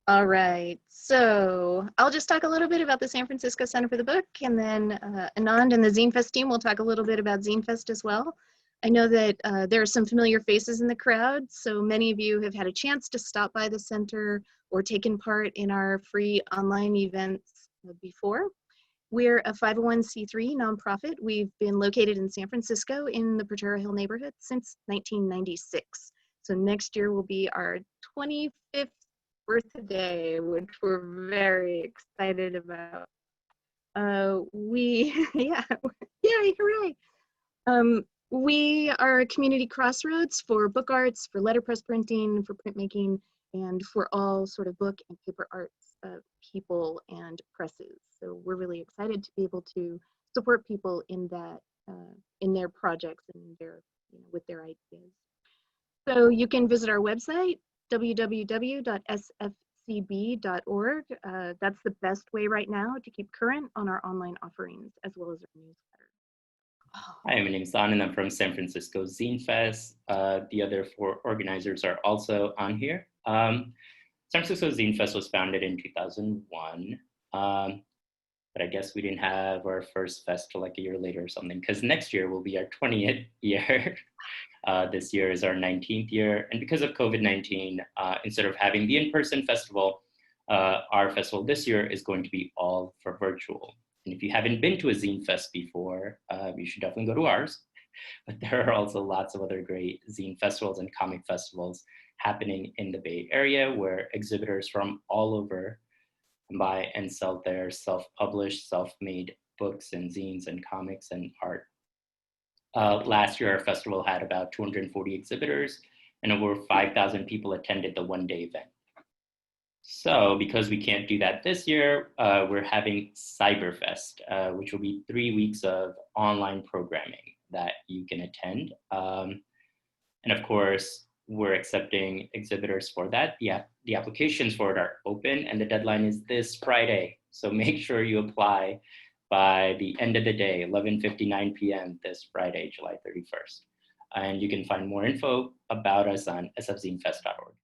All right, so I'll just talk a little bit about the San Francisco Center for the Book, and then Anand and the Zine Fest team will talk a little bit about Zine Fest as well. I know that there are some familiar faces in the crowd, so many of you have had a chance to stop by the center or taken part in our free online events before. We're a 501c3 nonprofit. We've been located in San Francisco in the Potrero Hill neighborhood since 1996. So next year will be our 25th birthday, which we're very excited about. Yeah, yay, hooray. We are a community crossroads for book arts, for letterpress printing, for printmaking, and for all sort of book and paper arts people and presses. So we're really excited to be able to support people in that, in their projects and their, with their ideas. So you can visit our website, www.sfcb.org. That's the best way right now to keep current on our online offerings as well as our newsletter. Hi, my name is Anand and I'm from San Francisco Zine Fest. The other 4 organizers are also on here. San Francisco Zine Fest was founded in 2001, but I guess we didn't have our first fest till like a year later or something, because next year will be our 20th year. This year is our 19th year, and because of COVID-19, instead of having the in-person festival, our festival this year is going to be all for virtual. And if you haven't been to a Zine Fest before, you should definitely go to ours. But there are also lots of other great zine festivals and comic festivals happening in the Bay Area, where exhibitors from all over buy and sell their self-published, self-made books and zines and comics and art. Last year, our festival had about 240 exhibitors and over 5,000 people attended the one-day event. So because we can't do that this year, we're having Cyberfest, which will be 3 weeks of online programming that you can attend. And of course, we're accepting exhibitors for that. Yeah, the applications for it are open and the deadline is this Friday. So make sure you apply by the end of the day, 11:59 p.m. this Friday, July 31st. And you can find more info about us on sfzinefest.org.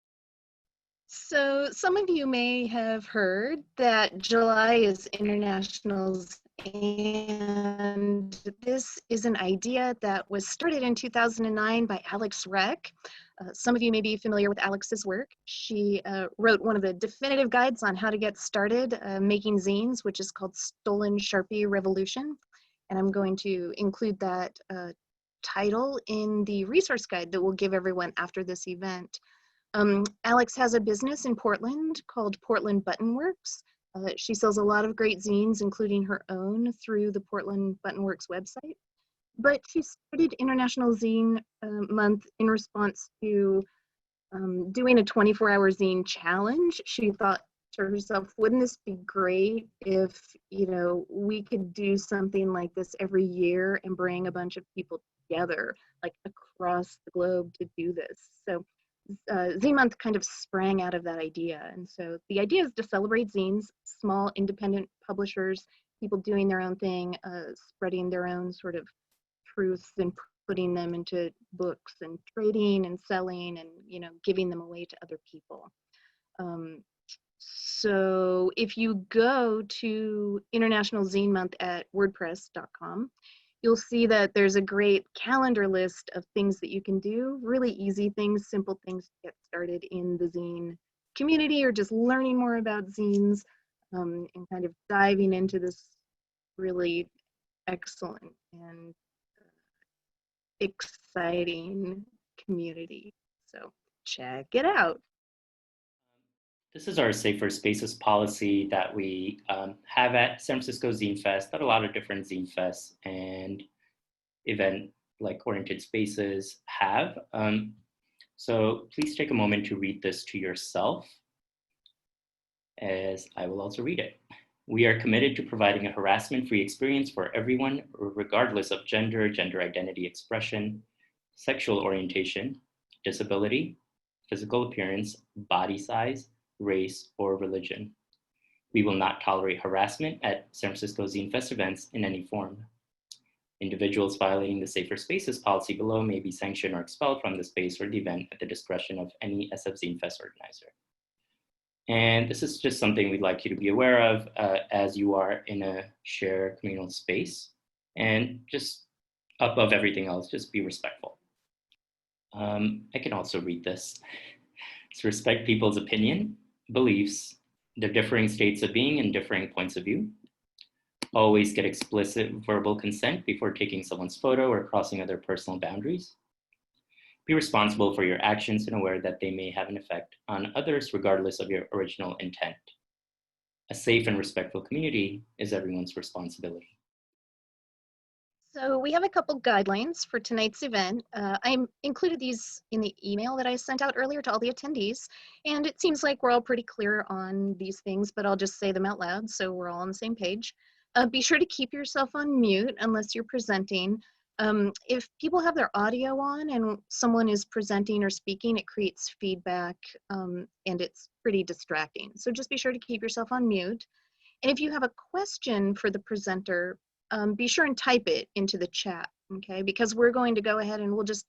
So some of you may have heard that July is International Zine, and this is an idea that was started in 2009 by Alex Reck. Some of you may be familiar with Alex's work. She wrote one of the definitive guides on how to get started making zines, which is called Stolen Sharpie Revolution. And I'm going to include that title in the resource guide that we'll give everyone after this event. Alex has a business in Portland called Portland Button Works. She sells a lot of great zines, including her own, through the Portland Button Works website. But she started International Zine Month in response to doing a 24-hour zine challenge. She thought to herself, wouldn't this be great if, we could do something like this every year and bring a bunch of people together, like across the globe, to do this. So Zine Month kind of sprang out of that idea. And so the idea is to celebrate zines, small independent publishers, people doing their own thing, spreading their own sort of truths and putting them into books and trading and selling and, giving them away to other people. So if you go to International Zine Month at wordpress.com, you'll see that there's a great calendar list of things that you can do, really easy things, simple things to get started in the zine community or just learning more about zines and kind of diving into this really excellent and exciting community. So check it out. This is our Safer Spaces policy that we have at San Francisco Zine Fest, at a lot of different Zine Fests and event-like oriented spaces have. So please take a moment to read this to yourself, as I will also read it. We are committed to providing a harassment-free experience for everyone, regardless of gender, gender identity expression, sexual orientation, disability, physical appearance, body size, race, or religion. We will not tolerate harassment at San Francisco Zine Fest events in any form. Individuals violating the Safer Spaces policy below may be sanctioned or expelled from the space or the event at the discretion of any SF Zine Fest organizer. And this is just something we'd like you to be aware of as you are in a shared communal space. And just above everything else, just be respectful. I can also read this. To respect people's opinion, beliefs, their differing states of being and differing points of view. Always get explicit verbal consent before taking someone's photo or crossing other personal boundaries. Be responsible for your actions and aware that they may have an effect on others regardless of your original intent. A safe and respectful community is everyone's responsibility. So we have a couple guidelines for tonight's event. I included these in the email that I sent out earlier to all the attendees, and it seems like we're all pretty clear on these things, but I'll just say them out loud so we're all on the same page. Be sure to keep yourself on mute unless you're presenting. If people have their audio on and someone is presenting or speaking, it creates feedback and it's pretty distracting. So just be sure to keep yourself on mute. And if you have a question for the presenter, be sure and type it into the chat, okay? Because we're going to go ahead and we'll just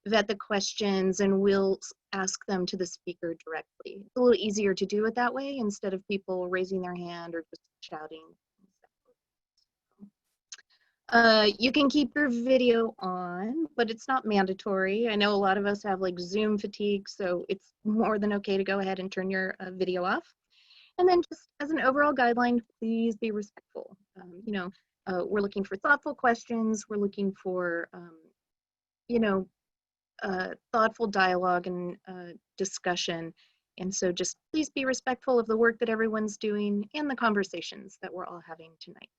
vet the questions and we'll ask them to the speaker directly. It's a little easier to do it that way instead of people raising their hand or just shouting. You can keep your video on, but it's not mandatory. I know a lot of us have like Zoom fatigue, so it's more than okay to go ahead and turn your video off. And then just as an overall guideline, please be respectful. We're looking for thoughtful questions. We're looking for, thoughtful dialogue and discussion. And so just please be respectful of the work that everyone's doing and the conversations that we're all having tonight.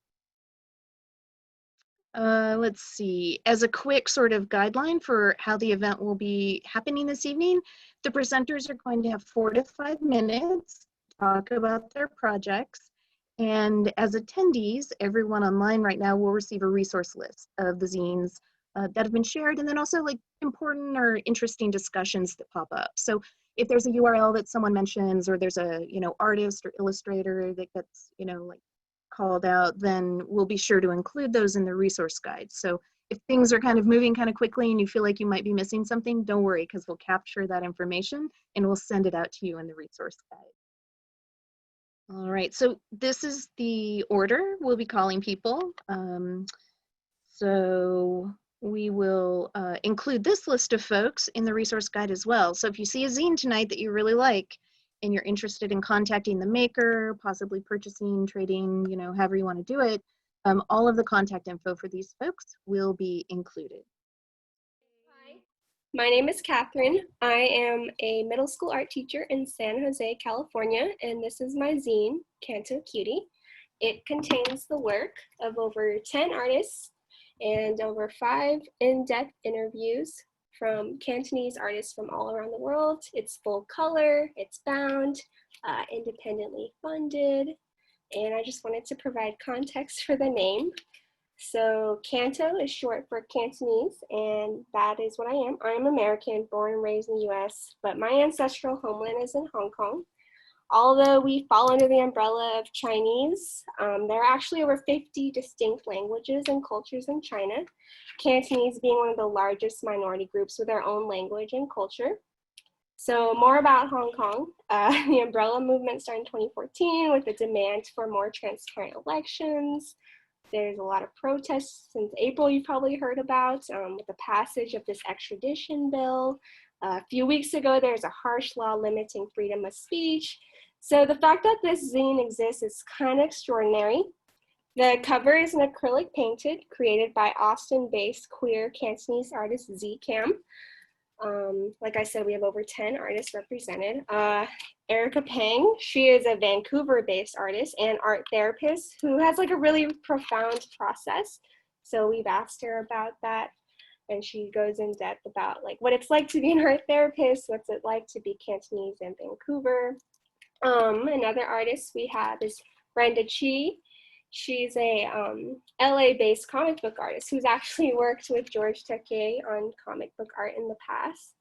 Let's see, as a quick sort of guideline for how the event will be happening this evening, the presenters are going to have 4 to 5 minutes to talk about their projects. And as attendees, everyone online right now will receive a resource list of the zines that have been shared, and then also like important or interesting discussions that pop up. So if there's a URL that someone mentions, or there's a artist or illustrator that gets like called out, then we'll be sure to include those in the resource guide. So if things are kind of moving kind of quickly and you feel like you might be missing something, don't worry, because we'll capture that information and we'll send it out to you in the resource guide. All right, so this is the order we'll be calling people. So we will include this list of folks in the resource guide as well. So if you see a zine tonight that you really like and you're interested in contacting the maker, possibly purchasing, trading, however you want to do it, all of the contact info for these folks will be included. Hi, my name is Catherine. I am a middle school art teacher in San Jose, California, and this is my zine, Canto Cutie. It contains the work of over 10 artists and over 5 in-depth interviews from Cantonese artists from all around the world. It's full color, it's bound, independently funded, and I just wanted to provide context for the name. So Canto is short for Cantonese, and that is what I am. I'm American, born and raised in the US, but my ancestral homeland is in Hong Kong. Although we fall under the umbrella of Chinese, there are actually over 50 distinct languages and cultures in China, Cantonese being one of the largest minority groups with their own language and culture. So more about Hong Kong. The umbrella movement started in 2014 with the demand for more transparent elections. There's a lot of protests since April you've probably heard about with the passage of this extradition bill. A few weeks ago, there's a harsh law limiting freedom of speech. So the fact that this zine exists is kind of extraordinary. The cover is an acrylic painted, created by Austin-based queer Cantonese artist Z-Cam. Like I said, we have over 10 artists represented. Erica Pang, she is a Vancouver-based artist and art therapist who has like a really profound process. So we've asked her about that, and she goes in depth about like what it's like to be an art therapist, what's it like to be Cantonese in Vancouver. Another artist we have is Brenda Chi. She's a LA-based comic book artist who's actually worked with George Takei on comic book art in the past.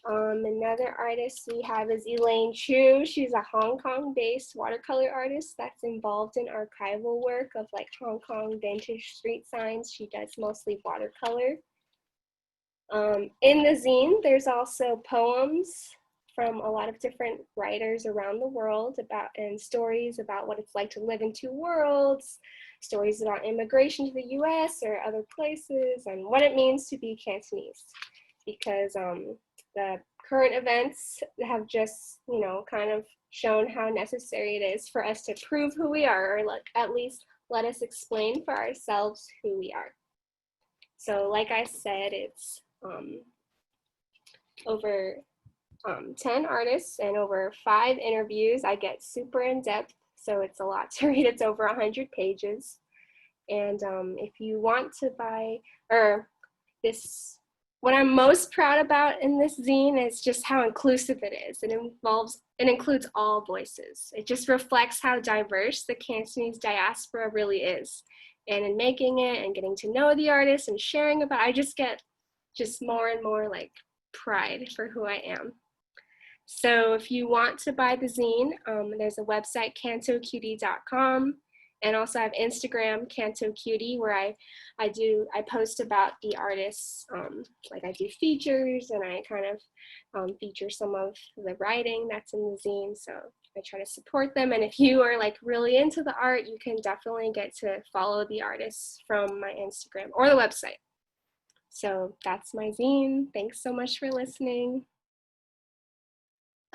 Another artist we have is Elaine Chu. She's a Hong Kong-based watercolor artist that's involved in archival work of like Hong Kong vintage street signs. She does mostly watercolor. In the zine, there's also poems, from a lot of different writers around the world and stories about what it's like to live in two worlds, stories about immigration to the US or other places, and what it means to be Cantonese. Because the current events have just, kind of shown how necessary it is for us to prove who we are, or at least let us explain for ourselves who we are. So like I said, it's over 10 artists and over 5 interviews. I get super in depth, so it's a lot to read. It's over 100 pages. And if you want to buy, what I'm most proud about in this zine is just how inclusive it is. It includes all voices. It just reflects how diverse the Cantonese diaspora really is. And in making it and getting to know the artists and sharing about it, I just get more and more like pride for who I am. So if you want to buy the zine, there's a website, cantocutie.com, and also I have Instagram, cantocutie, where I post about the artists, like I do features, and I kind of feature some of the writing that's in the zine, so I try to support them. And if you are like really into the art, you can definitely get to follow the artists from my Instagram or the website. So that's my zine. Thanks so much for listening.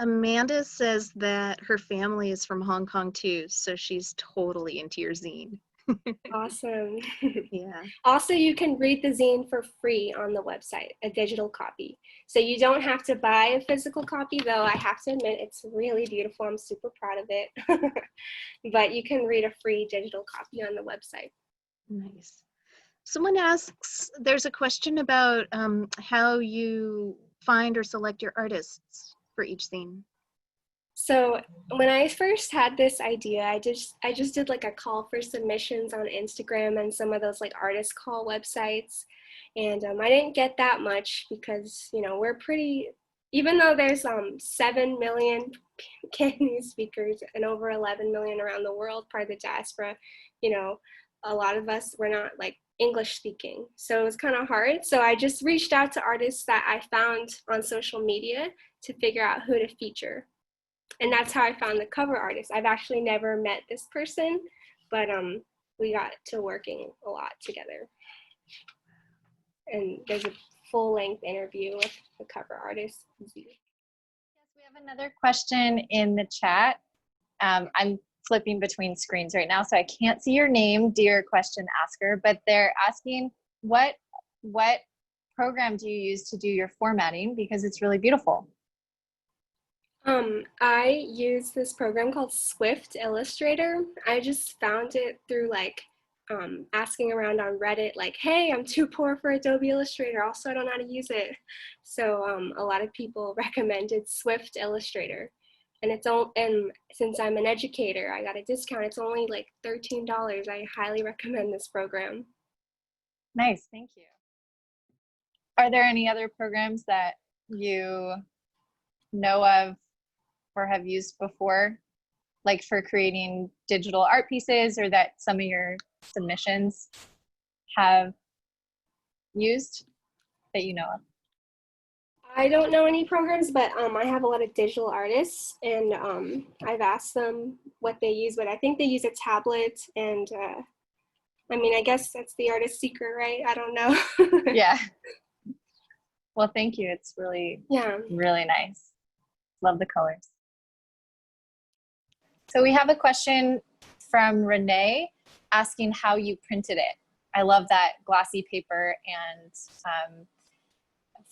Amanda says that her family is from Hong Kong too, so she's totally into your zine. Awesome. Yeah. Also, you can read the zine for free on the website, a digital copy. So you don't have to buy a physical copy, though I have to admit it's really beautiful. I'm super proud of it. But you can read a free digital copy on the website. Nice. Someone asks, there's a question about how you find or select your artists for each zine. So when I first had this idea, I just did like a call for submissions on Instagram and some of those like artist call websites. And I didn't get that much because, we're pretty, even though there's 7 million Cantonese speakers and over 11 million around the world, part of the diaspora, a lot of us, we're not like English speaking. So it was kind of hard. So I just reached out to artists that I found on social media to figure out who to feature. And that's how I found the cover artist. I've actually never met this person, but we got to working a lot together. And there's a full-length interview with the cover artist. Yes, we have another question in the chat. I'm flipping between screens right now, so I can't see your name, dear question asker, but they're asking what program do you use to do your formatting, because it's really beautiful. I use this program called Swift Illustrator. I just found it through like asking around on Reddit, like, hey, I'm too poor for Adobe Illustrator. Also, I don't know how to use it. So a lot of people recommended Swift Illustrator. And since I'm an educator, I got a discount. It's only like $13. I highly recommend this program. Nice, thank you. Are there any other programs that you know of or have used before, like for creating digital art pieces, or that some of your submissions have used that you know of? I don't know any programs, but I have a lot of digital artists, and I've asked them what they use, but I think they use a tablet, and I guess that's the artist's secret, right? I don't know. Yeah. Well, thank you. It's really, really nice. Love the colors. So we have a question from Renee asking how you printed it. I love that glossy paper, and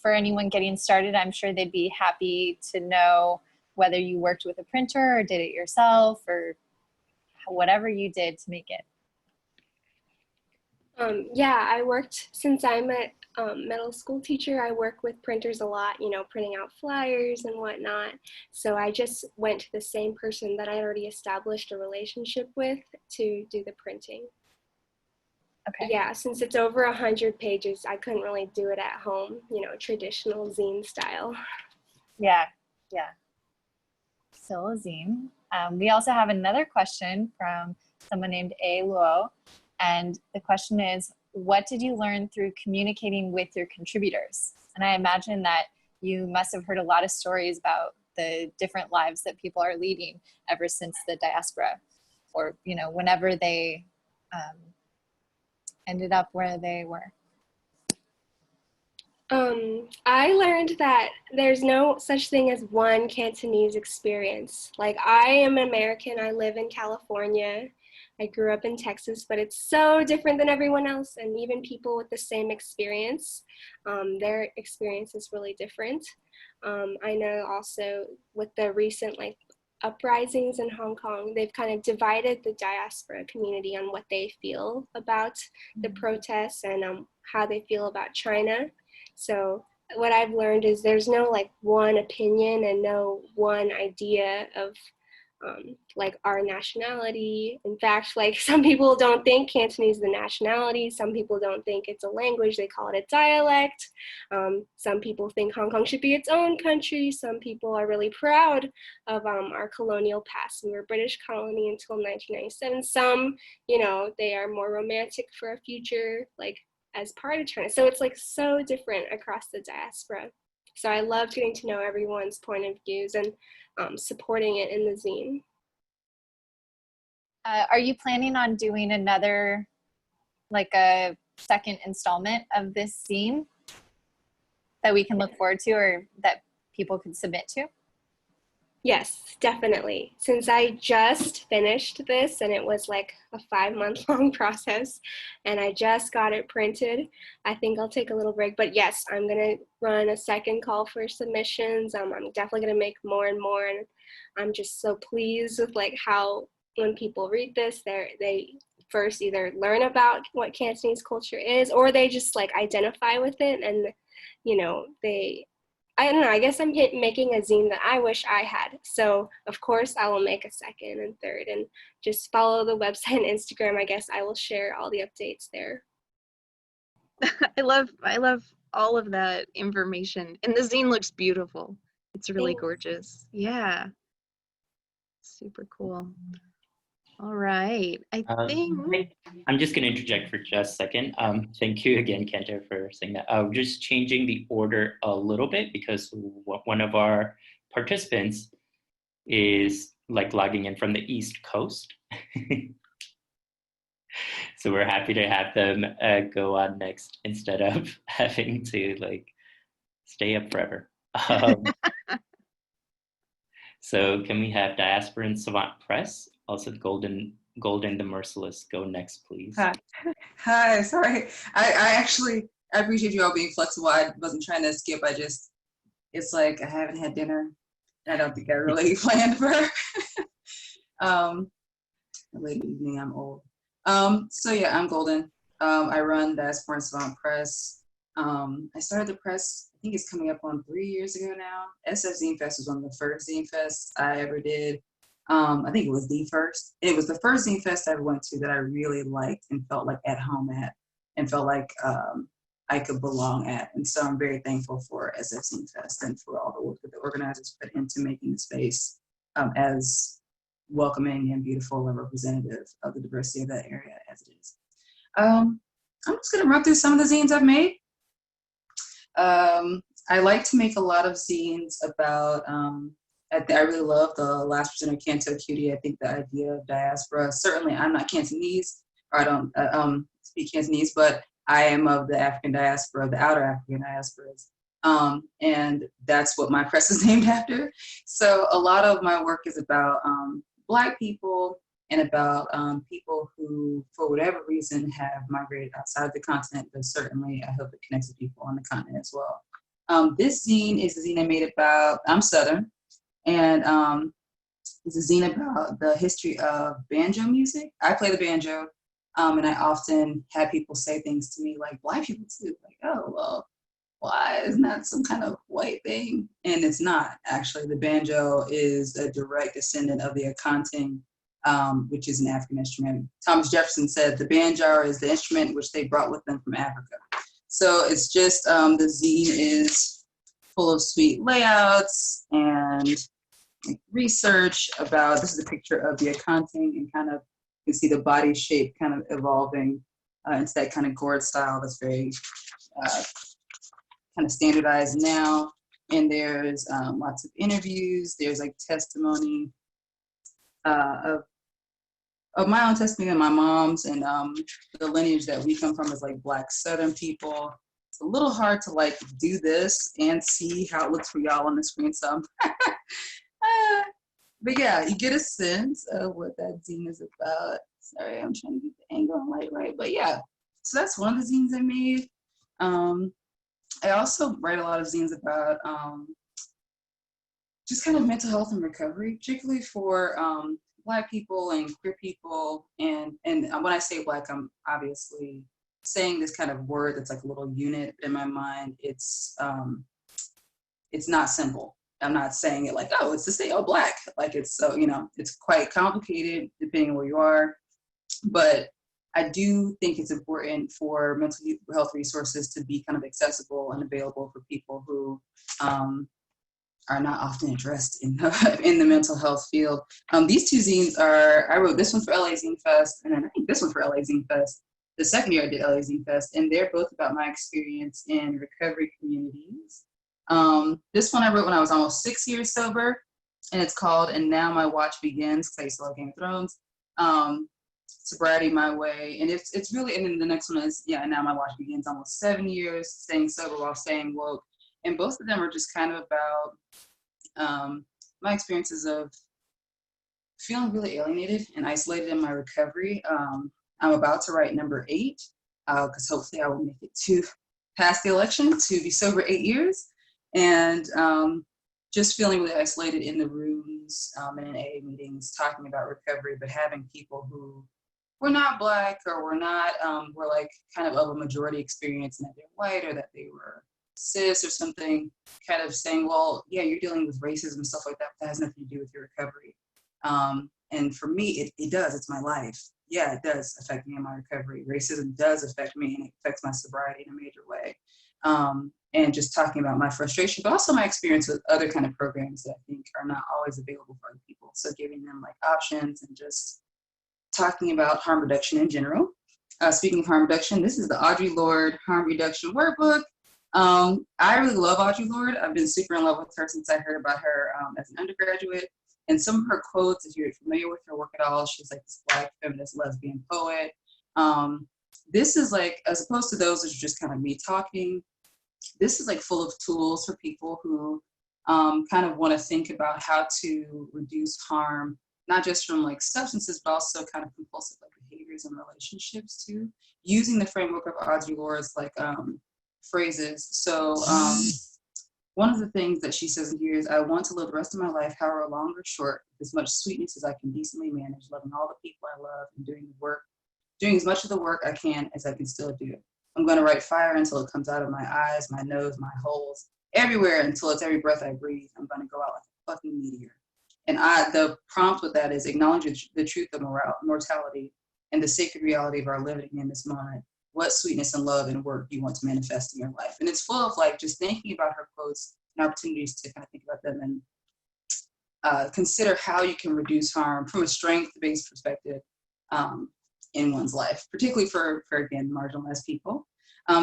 for anyone getting started, I'm sure they'd be happy to know whether you worked with a printer or did it yourself, or whatever you did to make it. Yeah, I worked, since I'm a middle school teacher, I work with printers a lot, printing out flyers and whatnot. So I just went to the same person that I already established a relationship with to do the printing. Okay. Yeah, since it's over 100 pages, I couldn't really do it at home, traditional zine style. Yeah, yeah. Still a zine. We also have another question from someone named A. Luo. And the question is, what did you learn through communicating with your contributors? And I imagine that you must have heard a lot of stories about the different lives that people are leading ever since the diaspora, or, you know, whenever they ended up where they were. I learned that there's no such thing as one Cantonese experience. Like, I am American, I live in California, I grew up in Texas, but it's so different than everyone else, and even people with the same experience, their experience is really different. I know also with the recent like uprisings in Hong Kong, they've kind of divided the diaspora community on what they feel about the protests and how they feel about China. So what I've learned is there's no like one opinion and no one idea of like our nationality. In fact, like some people don't think Cantonese is a nationality. Some people don't think it's a language. They call it a dialect. Some people think Hong Kong should be its own country. Some people are really proud of our colonial past. We were a British colony until 1997. Some, you know, they are more romantic for a future, like as part of China. So it's like so different across the diaspora. So I loved getting to know everyone's point of views and supporting it in the zine. Are you planning on doing another, like a second installment of this zine that we can look forward to, or that people could submit to? Yes, definitely. Since I just finished this and it was like a 5-month-long process and I just got it printed, I think I'll take a little break. But yes, I'm going to run a second call for submissions. I'm definitely going to make more and more. And I'm just so pleased with like how when people read this, they first either learn about what Cantonese culture is, or they just like identify with it. And, you know, I don't know, I guess I'm making a zine that I wish I had. So of course I will make a second and third, and just follow the website and Instagram. I guess I will share all the updates there. I love all of that information. And the zine looks beautiful. It's really Thanks. gorgeous. Yeah. Super cool. All right. I think I'm just going to interject for just a second. Thank you again, Kenta, for saying that. We're just changing the order a little bit because one of our participants is like logging in from the East Coast. So we're happy to have them go on next instead of having to like stay up forever. So can we have Diaspora and Savant Press, also Golden the Merciless, go next, please? Hi, sorry. I appreciate you all being flexible. I wasn't trying to skip. It's like I haven't had dinner. I don't think I really planned for late evening. I'm old. So yeah, I'm Golden. I run Diaspora and Savant Press. I started the press, I think it's coming up on 3 years ago now. Zine Fest was one of the first Zine Fests I ever did. I think it was the first. It was the first Zine Fest I ever went to that I really liked and felt like at home at, and felt like I could belong at. And so I'm very thankful for Zine Fest and for all the work that the organizers put into making the space as welcoming and beautiful and representative of the diversity of that area as it is. I'm just gonna run through some of the zines I've made. I like to make a lot of zines about, I really love the last presenter, Canto Cutie. I think the idea of diaspora, certainly I'm not Cantonese, or I don't speak Cantonese, but I am of the African diaspora, the outer African diasporas. And that's what my press is named after. So a lot of my work is about Black people and about people who, for whatever reason, have migrated outside of the continent, but certainly I hope it connects with people on the continent as well. This zine is a zine I made about, I'm Southern, and it's a zine about the history of banjo music. I play the banjo, and I often have people say things to me like, Black people too, like, oh, well, why isn't that some kind of white thing? And it's not, actually. The banjo is a direct descendant of the accounting, which is an African instrument. Thomas Jefferson said the banjo is the instrument which they brought with them from Africa. So it's just, the zine is full of sweet layouts and research about, this is a picture of the accounting, and kind of, you can see the body shape kind of evolving into that kind of gourd style that's very kind of standardized now. And there's lots of interviews. There's like testimony of my own testimony and my mom's, and the lineage that we come from is like Black Southern people. It's a little hard to like do this and see how it looks for y'all on the screen. So, but yeah, you get a sense of what that zine is about. Sorry, I'm trying to get the angle and light right. But yeah, so that's one of the zines I made. I also write a lot of zines about just kind of mental health and recovery, particularly for Black people and queer people. And when I say Black, I'm obviously saying this kind of word that's like a little unit in my mind. It's not simple. I'm not saying it like, oh, it's to say, oh, Black. Like it's so, you know, it's quite complicated depending on where you are. But I do think it's important for mental health resources to be kind of accessible and available for people who are not often addressed in the mental health field. These two zines are, I wrote this one for LA Zine Fest, and then I think this one for LA Zine Fest. The second year I did LA Zine Fest, and they're both about my experience in recovery communities. This one I wrote when I was almost 6 years sober, and it's called "And Now My Watch Begins," because I used to love Game of Thrones. Sobriety My Way, and it's really, and then the next one is, yeah, "And Now My Watch Begins," almost 7 years staying sober while staying woke. And both of them are just kind of about my experiences of feeling really alienated and isolated in my recovery. I'm about to write number 8, because hopefully I will make it to past the election to be sober 8 years. And just feeling really isolated in the rooms and in AA meetings talking about recovery, but having people who were not Black or were not, were like kind of a majority experience, and that they're white or that they were cis or something, kind of saying, well, yeah, you're dealing with racism and stuff like that, but that has nothing to do with your recovery. And for me, it does, it's my life. Yeah, it does affect me in my recovery. Racism does affect me, and it affects my sobriety in a major way. And just talking about my frustration, but also my experience with other kind of programs that I think are not always available for other people. So giving them like options and just talking about harm reduction in general. Speaking of harm reduction, this is the Audre Lorde Harm Reduction Workbook. I really love Audre Lorde. I've been super in love with her since I heard about her as an undergraduate. And some of her quotes, if you're familiar with her work at all, she's like this Black feminist lesbian poet. This is like, as opposed to those that are just kind of me talking, this is like full of tools for people who kind of want to think about how to reduce harm, not just from like substances, but also kind of compulsive like behaviors and relationships too, using the framework of Audre Lorde's like phrases. So one of the things that she says in here is, I want to live the rest of my life, however long or short, with as much sweetness as I can decently manage, loving all the people I love and doing as much of the work I can as I can still do. I'm going to write fire until it comes out of my eyes, my nose, my holes, everywhere until it's every breath I breathe. I'm going to go out like a fucking meteor. And the prompt with that is acknowledge the truth of mortality and the sacred reality of our living in this moment. What sweetness and love and work you want to manifest in your life. And it's full of like just thinking about her quotes and opportunities to kind of think about them and consider how you can reduce harm from a strength-based perspective in one's life, particularly for again, marginalized people.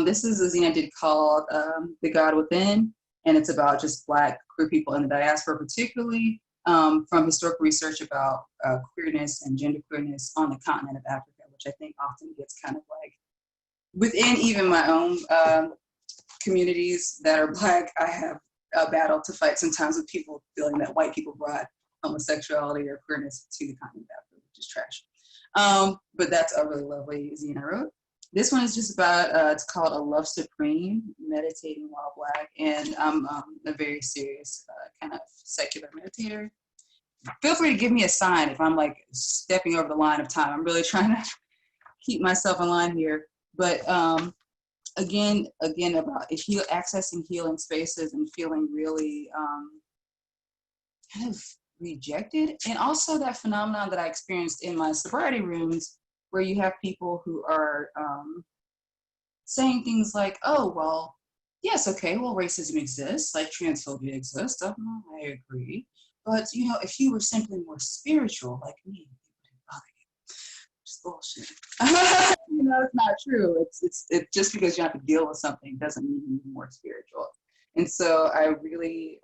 This is a zine I did called The God Within, and it's about just Black queer people in the diaspora, particularly from historical research about queerness and genderqueerness on the continent of Africa, which I think often gets kind of like, within even my own communities that are Black, I have a battle to fight sometimes with people feeling that white people brought homosexuality or queerness to the continent of Africa, which is trash. But that's a really lovely zine I wrote. This one is just about, it's called A Love Supreme, Meditating While Black, and I'm a very serious kind of secular meditator. Feel free to give me a sign if I'm like stepping over the line of time. I'm really trying to keep myself in line here. But again, about accessing healing spaces and feeling really kind of rejected. And also that phenomenon that I experienced in my sobriety rooms, where you have people who are saying things like, oh, well, yes, okay, well, racism exists, like transphobia exists. Oh, I agree. But, you know, if you were simply more spiritual like me, it wouldn't bother you. Just bullshit. You know, it's not true. It's just because you have to deal with something doesn't mean you're more spiritual. And so I really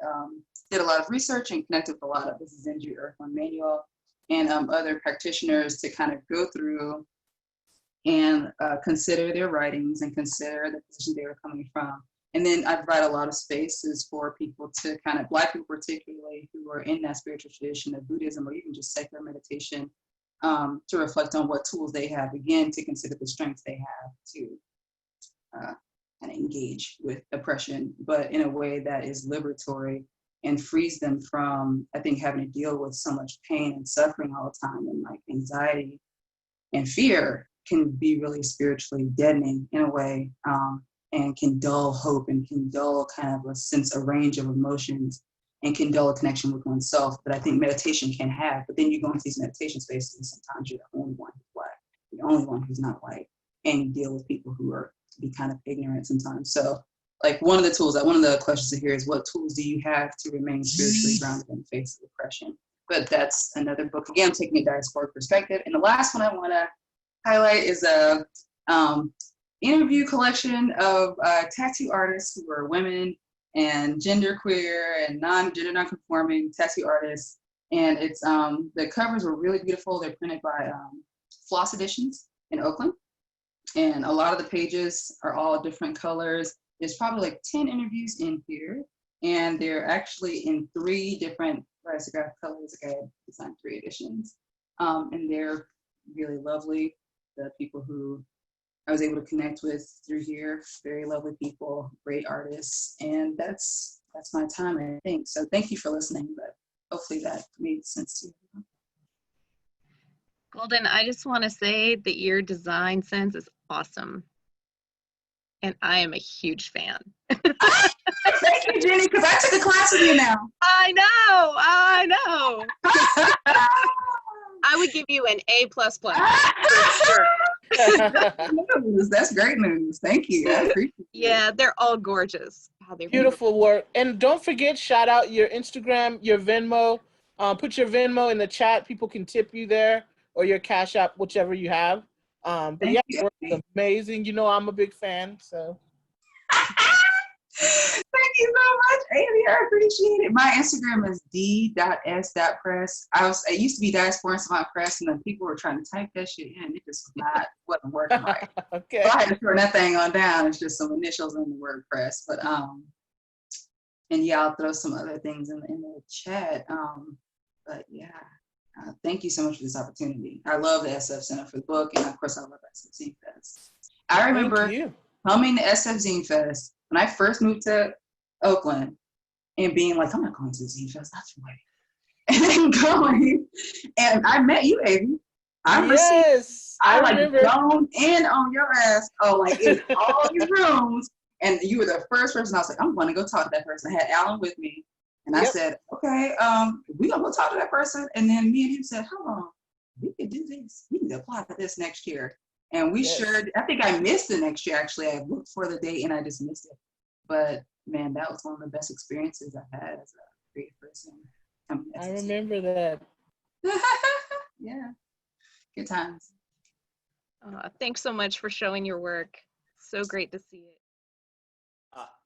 did a lot of research and connected with a lot of the Zine Earth One Manual and other practitioners to kind of go through and consider their writings and consider the position they were coming from. And then I provide a lot of spaces for people to kind of, Black people particularly, who are in that spiritual tradition of Buddhism or even just secular meditation, to reflect on what tools they have, again, to consider the strengths they have to kind of engage with oppression, but in a way that is liberatory and frees them from, I think, having to deal with so much pain and suffering all the time, and like anxiety and fear can be really spiritually deadening in a way, and can dull hope and can dull kind of a range of emotions and can dull a connection with oneself that I think meditation can have. But then you go into these meditation spaces and sometimes you're the only one who's Black, the only one who's not white, and you deal with people who are be kind of ignorant sometimes. So like one of the questions here is, what tools do you have to remain spiritually grounded in the face of oppression? But that's another book. Again, I'm taking a diasporic perspective. And the last one I want to highlight is a interview collection of tattoo artists who are women and genderqueer and gender nonconforming tattoo artists. And it's the covers were really beautiful. They're printed by Floss Editions in Oakland. And a lot of the pages are all different colors. There's probably like 10 interviews in here. And they're actually in 3 different lithograph colors. I designed 3 editions. And they're really lovely. The people who I was able to connect with through here, very lovely people, great artists. And that's my time, I think. So thank you for listening, but hopefully that made sense to you. Golden, I just want to say that your design sense is awesome. And I am a huge fan. Thank you, Jennie, because I took a class with you now. I know. I would give you an A++. For sure. That's great news. Thank you. I appreciate it. Yeah, they're all gorgeous. Oh, they're Beautiful work. And don't forget, shout out your Instagram, your Venmo. Put your Venmo in the chat. People can tip you there, or your Cash App, whichever you have. But yeah, it works amazing. You know, I'm a big fan, so. Thank you so much, Amy. I appreciate it. My Instagram is d.s.press. It used to be Diaspora Savant Press, and then people were trying to type that shit in. It just wasn't working right. Okay. So I had to turn that thing on down. It's just some initials in the word press. But and yeah, I'll throw some other things in the chat. But yeah, thank you so much for this opportunity. I love the SF Center for the book, and of course I love SFZF Fest. I remember coming to SF Zine Fest when I first moved to Oakland and being like, I'm not going to Zine Fest, that's the way. And then going, and I met you, Amy. I remember going in on your ass, like in all these rooms, and you were the first person. I was like, I'm going to go talk to that person. I had Alan with me, and I said, okay, we're going to go talk to that person. And then me and him said, hold on, we could do this. We need to apply for this next year. And we I think I missed the next year, actually. I looked for the date and I just missed it. But man, that was one of the best experiences I've had as a creative person. I remember that. Yeah, good times. Thanks so much for showing your work. So great to see it.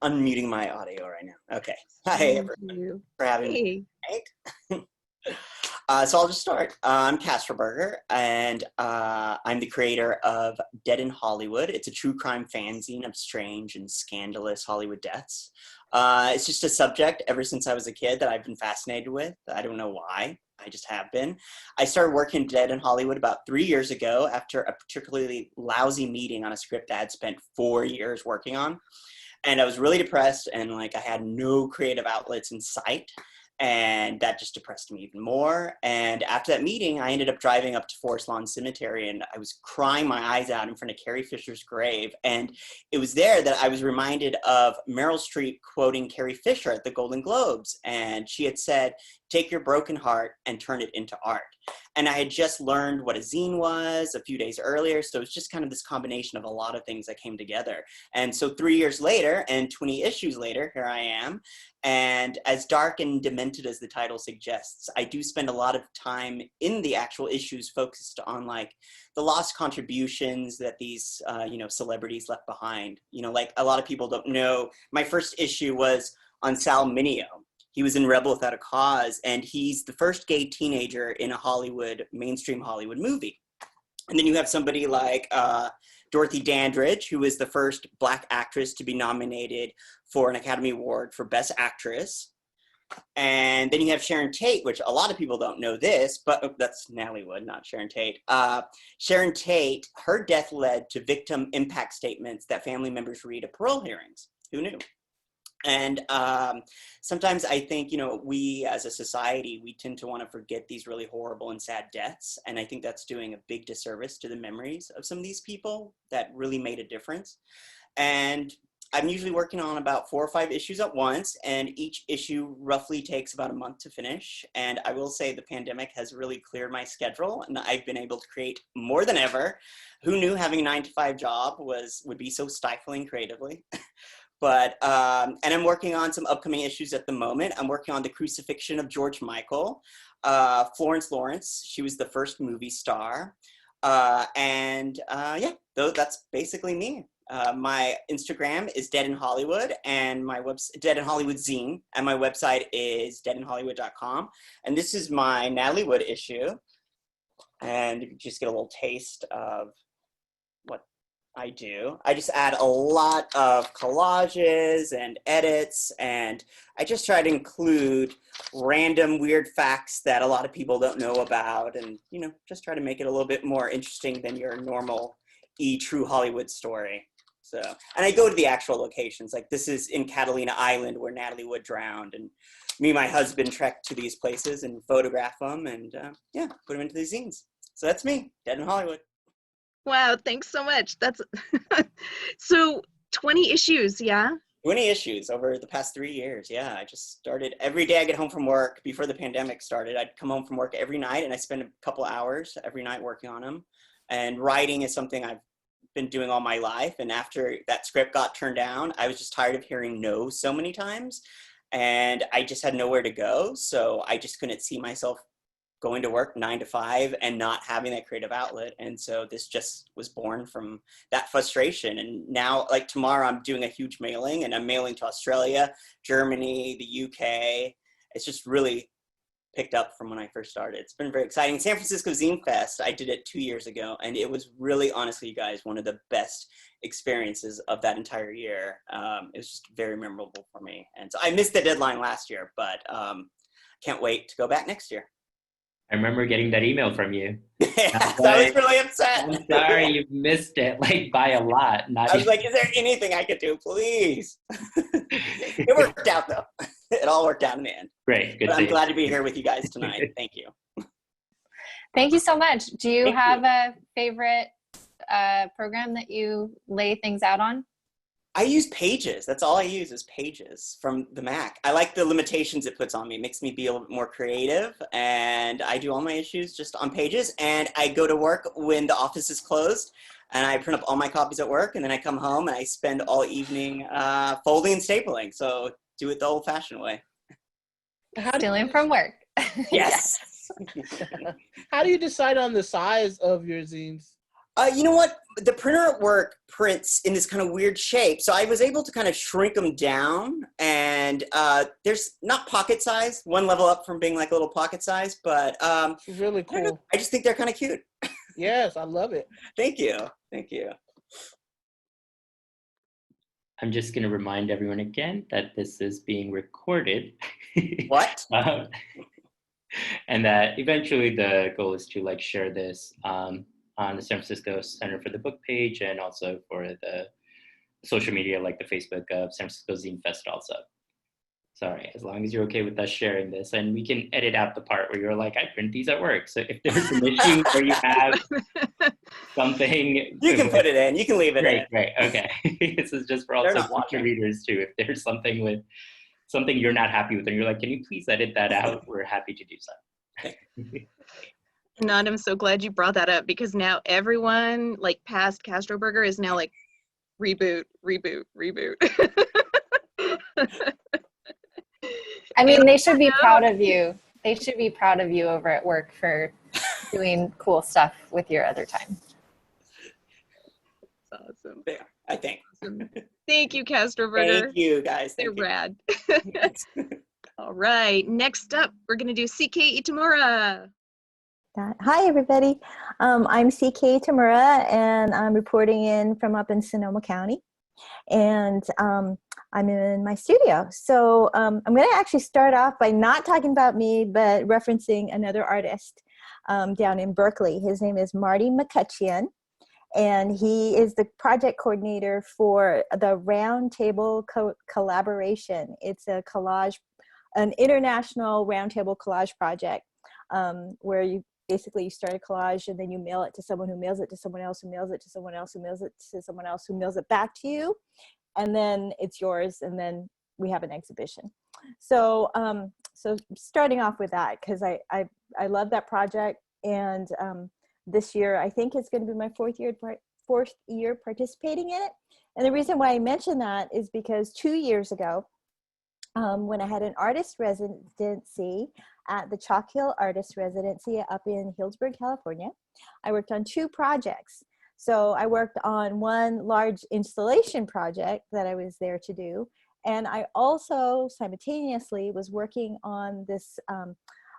Unmuting my audio right now. Okay. Hi, everyone. For having me. Right? So I'll just start. I'm Casper Berger, and I'm the creator of Dead in Hollywood. It's a true crime fanzine of strange and scandalous Hollywood deaths. It's just a subject ever since I was a kid that I've been fascinated with. I don't know why. I just have been. I started working Dead in Hollywood about 3 years ago after a particularly lousy meeting on a script I had spent 4 years working on. And I was really depressed, and like I had no creative outlets in sight. And that just depressed me even more. And after that meeting, I ended up driving up to Forest Lawn Cemetery, and I was crying my eyes out in front of Carrie Fisher's grave. And it was there that I was reminded of Meryl Streep quoting Carrie Fisher at the Golden Globes. And she had said, "Take your broken heart and turn it into art." And I had just learned what a zine was a few days earlier. So it was just kind of this combination of a lot of things that came together. And so 3 years later and 20 issues later, here I am. And as dark and demented fragmented as the title suggests. I do spend a lot of time in the actual issues focused on like the lost contributions that these, you know, celebrities left behind. You know, like a lot of people don't know, my first issue was on Sal Mineo. He was in Rebel Without a Cause, and he's the first gay teenager in a Hollywood, mainstream Hollywood movie. And then you have somebody like Dorothy Dandridge, who was the first Black actress to be nominated for an Academy Award for Best Actress. And then you have Sharon Tate, which a lot of people don't know this, but that's Natalie Wood, not Sharon Tate. Sharon Tate, her death led to victim impact statements that family members read at parole hearings. Who knew? And sometimes I think, you know, we as a society, we tend to want to forget these really horrible and sad deaths. And I think that's doing a big disservice to the memories of some of these people that really made a difference. And I'm usually working on about 4 or 5 issues at once, and each issue roughly takes about a month to finish. And I will say the pandemic has really cleared my schedule, and I've been able to create more than ever. Who knew having a 9-to-5 job would be so stifling creatively? But, and I'm working on some upcoming issues at the moment. I'm working on the crucifixion of George Michael. Florence Lawrence, she was the first movie star. Yeah, that's basically me. My Instagram is Dead in Hollywood, and my website, Dead in Hollywood Zine, and my website is deadinhollywood.com. And this is my Natalie Wood issue. And you can just get a little taste of what I do. I just add a lot of collages and edits, and I just try to include random weird facts that a lot of people don't know about, and, you know, just try to make it a little bit more interesting than your normal true Hollywood story. So, and I go to the actual locations. Like this is in Catalina Island where Natalie Wood drowned, and me and my husband trekked to these places and photograph them, and yeah, put them into these zines. So that's me, Dead in Hollywood. Wow, thanks so much. That's so 20 issues, yeah? 20 issues over the past 3 years. Yeah, I just started every day I get home from work. Before the pandemic started, I'd come home from work every night, and I spend a couple hours every night working on them. And writing is something I've been doing all my life. And after that script got turned down, I was just tired of hearing no so many times. And I just had nowhere to go. So I just couldn't see myself going to work 9 to 5 and not having that creative outlet. And so this just was born from that frustration. And now, like tomorrow, I'm doing a huge mailing, and I'm mailing to Australia, Germany, the UK. It's just really picked up from when I first started. It's been very exciting. San Francisco Zine Fest, I did it 2 years ago, and it was really, honestly, you guys, one of the best experiences of that entire year. It was just very memorable for me. And so I missed the deadline last year, but can't wait to go back next year. I remember getting that email from you. I was really upset. I'm sorry you missed it, like by a lot. I was like, is there anything I could do, please? It worked out though. It all worked out in the end. Great, good. But I'm glad to be here with you guys tonight. Thank you. Thank you so much. Do you have a favorite program that you lay things out on? I use Pages. That's all I use is Pages from the Mac. I like the limitations it puts on me. It makes me be a little bit more creative, and I do all my issues just on Pages, and I go to work when the office is closed, and I print up all my copies at work, and then I come home and I spend all evening folding and stapling. So do it the old-fashioned way. Stealing from work. Yes. How do you decide on the size of your zines? You know what? The printer at work prints in this kind of weird shape. So I was able to kind of shrink them down, and there's not pocket size, one level up from being like a little pocket size, but really cool. I just think they're kind of cute. Yes, I love it. Thank you. Thank you. I'm just going to remind everyone again that this is being recorded. What? And that eventually the goal is to like share this on the San Francisco Center for the Book page, and also for the social media like the Facebook of San Francisco Zine Fest also. Sorry, as long as you're okay with us sharing this, and we can edit out the part where you're like, I print these at work. So if there's an issue where you have something. You can put it in, you can leave it in. Right, okay. This is just for also future readers too. If there's something you're not happy with and you're like, can you please edit that out? We're happy to do so. Nod, I'm so glad you brought that up, because now everyone like past Castro Burger is now like reboot. I mean, they should be proud of you. They should be proud of you over at work for doing cool stuff with your other time. That's awesome. There, I think. Awesome. Thank you, Castroburger. Thank you, guys. They're Thank you. rad. All right, next up, we're going to do CK Itamura. Hi, everybody. I'm CK Tamura, and I'm reporting in from up in Sonoma County. And I'm in my studio. So I'm going to actually start off by not talking about me, but referencing another artist down in Berkeley. His name is Marty McCutcheon, and he is the project coordinator for the Roundtable Collaboration. It's a collage, an international roundtable collage project where you basically start a collage and then you mail it to someone who mails it to someone else who mails it to someone else who mails it to someone else who mails it back to you, and then it's yours, and then we have an exhibition. So so starting off with that, because I love that project, and this year I think it's going to be my fourth year participating in it. And the reason why I mention that is because 2 years ago, when I had an artist residency at the Chalk Hill Artist Residency up in Healdsburg, California, I worked on 2 projects. So I worked on one large installation project that I was there to do, and I also simultaneously was working on this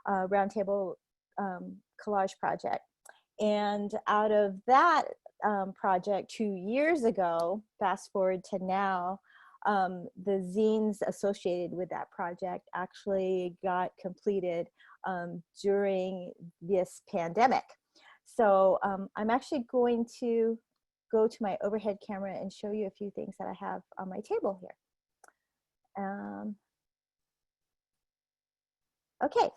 roundtable collage project. And out of that project 2 years ago, fast forward to now, the zines associated with that project actually got completed during this pandemic. So I'm actually going to go to my overhead camera and show you a few things that I have on my table here. Okay,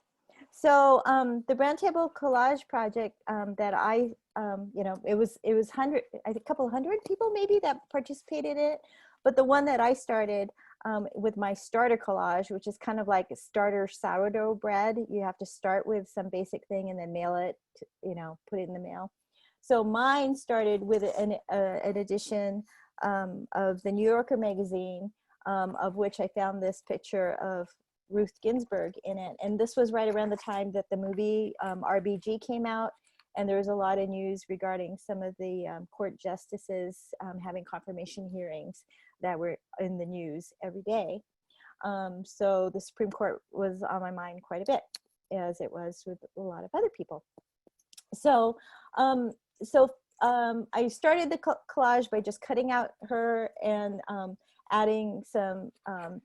so the Roundtable Collage project that I, you know, it was a couple hundred people maybe that participated in it. But the one that I started with my starter collage, which is kind of like a starter sourdough bread, you have to start with some basic thing and then mail it, to, you know, put it in the mail. So mine started with an edition of the New Yorker magazine, of which I found this picture of Ruth Ginsburg in it. And this was right around the time that the movie RBG came out. And there was a lot of news regarding some of the court justices having confirmation hearings that were in the news every day. So the Supreme Court was on my mind quite a bit, as it was with a lot of other people. So, I started the collage by just cutting out her and adding some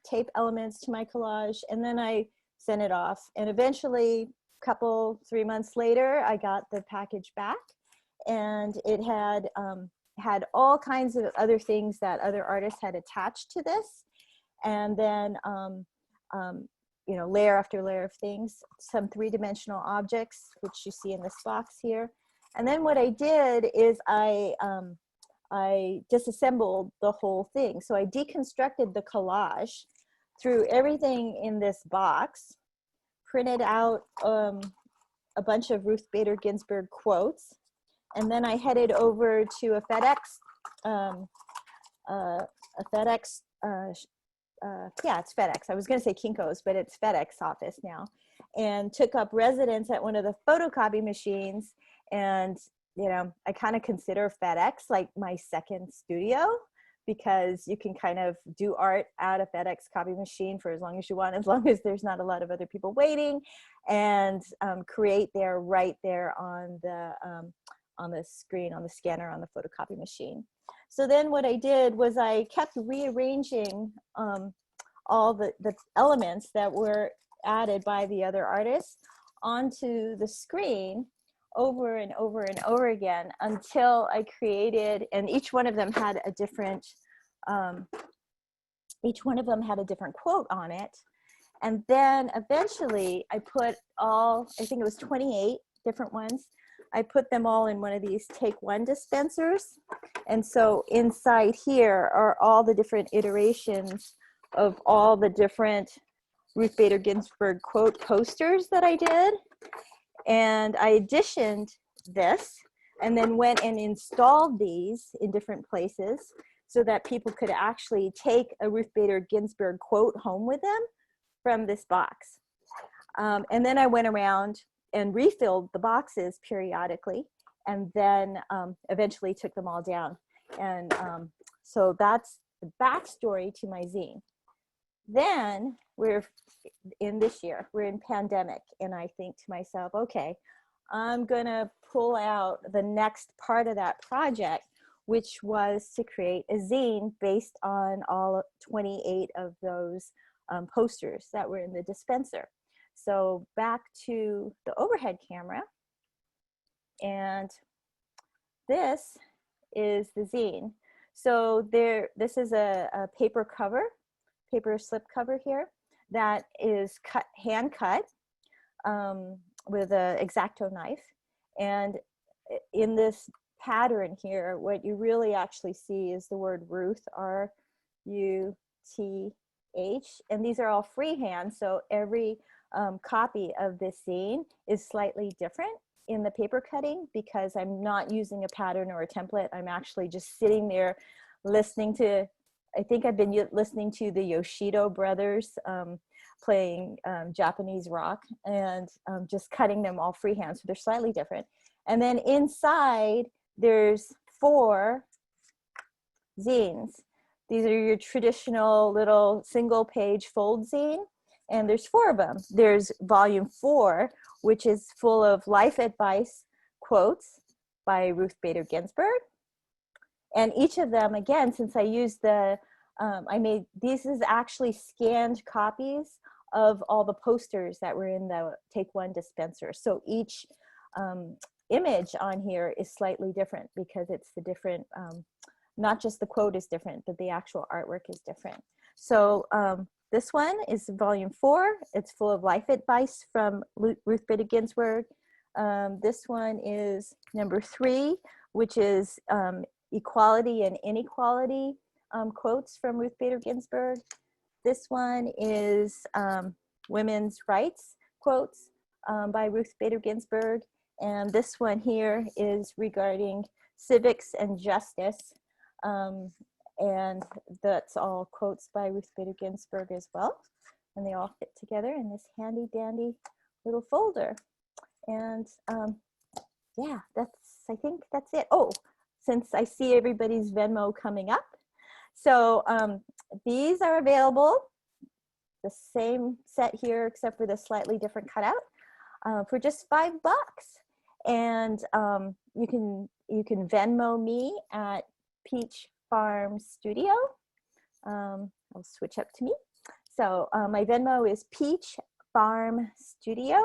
tape elements to my collage, and then I sent it off. And eventually, 3 months later, I got the package back, and it had had all kinds of other things that other artists had attached to this, and then you know, layer after layer of things, some 3-dimensional objects, which you see in this box here. And then what I did is I disassembled the whole thing. So I deconstructed the collage, threw everything in this box, printed out a bunch of Ruth Bader Ginsburg quotes, and then I headed over to a FedEx, yeah, it's FedEx. I was going to say Kinko's, but it's FedEx office now, and took up residence at one of the photocopy machines. And, you know, I kind of consider FedEx like my second studio, because you can kind of do art at a FedEx copy machine for as long as you want, as long as there's not a lot of other people waiting, and create there, right there on the screen, on the scanner, on the photocopy machine. So then what I did was I kept rearranging all the elements that were added by the other artists onto the screen over and over and over again until I created, and each one of them had a different quote on it. And then eventually I put all, I think it was 28 different ones, I put them all in one of these Take One dispensers. And so inside here are all the different iterations of all the different Ruth Bader Ginsburg quote posters that I did. And I editioned this and then went and installed these in different places so that people could actually take a Ruth Bader Ginsburg quote home with them from this box. And then I went around and refilled the boxes periodically, and then eventually took them all down. And so that's the backstory to my zine. Then we're in this year, we're in pandemic, and I think to myself, okay, I'm gonna pull out the next part of that project, which was to create a zine based on all 28 of those posters that were in the dispenser. So back to the overhead camera, and this is the zine. So this is a paper cover, paper slip cover here that is hand cut with an X-Acto knife. And in this pattern here, what you really actually see is the word Ruth, R-U-T-H, and these are all freehand. So every copy of this zine is slightly different in the paper cutting because I'm not using a pattern or a template. I'm actually just sitting there listening to, I think I've been listening to the Yoshido brothers playing Japanese rock, and just cutting them all freehand. So they're slightly different. And then inside, there's 4 zines. These are your traditional little single page fold zine. And there's 4 of them. There's volume 4, which is full of life advice quotes by Ruth Bader Ginsburg. And each of them, again, since I used the, these is actually scanned copies of all the posters that were in the Take One dispenser. So each image on here is slightly different because it's the different, not just the quote is different, but the actual artwork is different. So this one is volume 4. It's full of life advice from Ruth Bader Ginsburg. This one is number 3, which is equality and inequality quotes from Ruth Bader Ginsburg. This one is women's rights quotes by Ruth Bader Ginsburg. And this one here is regarding civics and justice. And that's all quotes by Ruth Bader Ginsburg as well. And they all fit together in this handy dandy little folder. And yeah, I think that's it. Oh, since I see everybody's Venmo coming up. So these are available, the same set here, except for the slightly different cutout, for just $5. And you can Venmo me at Peach Farm Studio. I'll switch up to me. So my Venmo is Peach Farm Studio,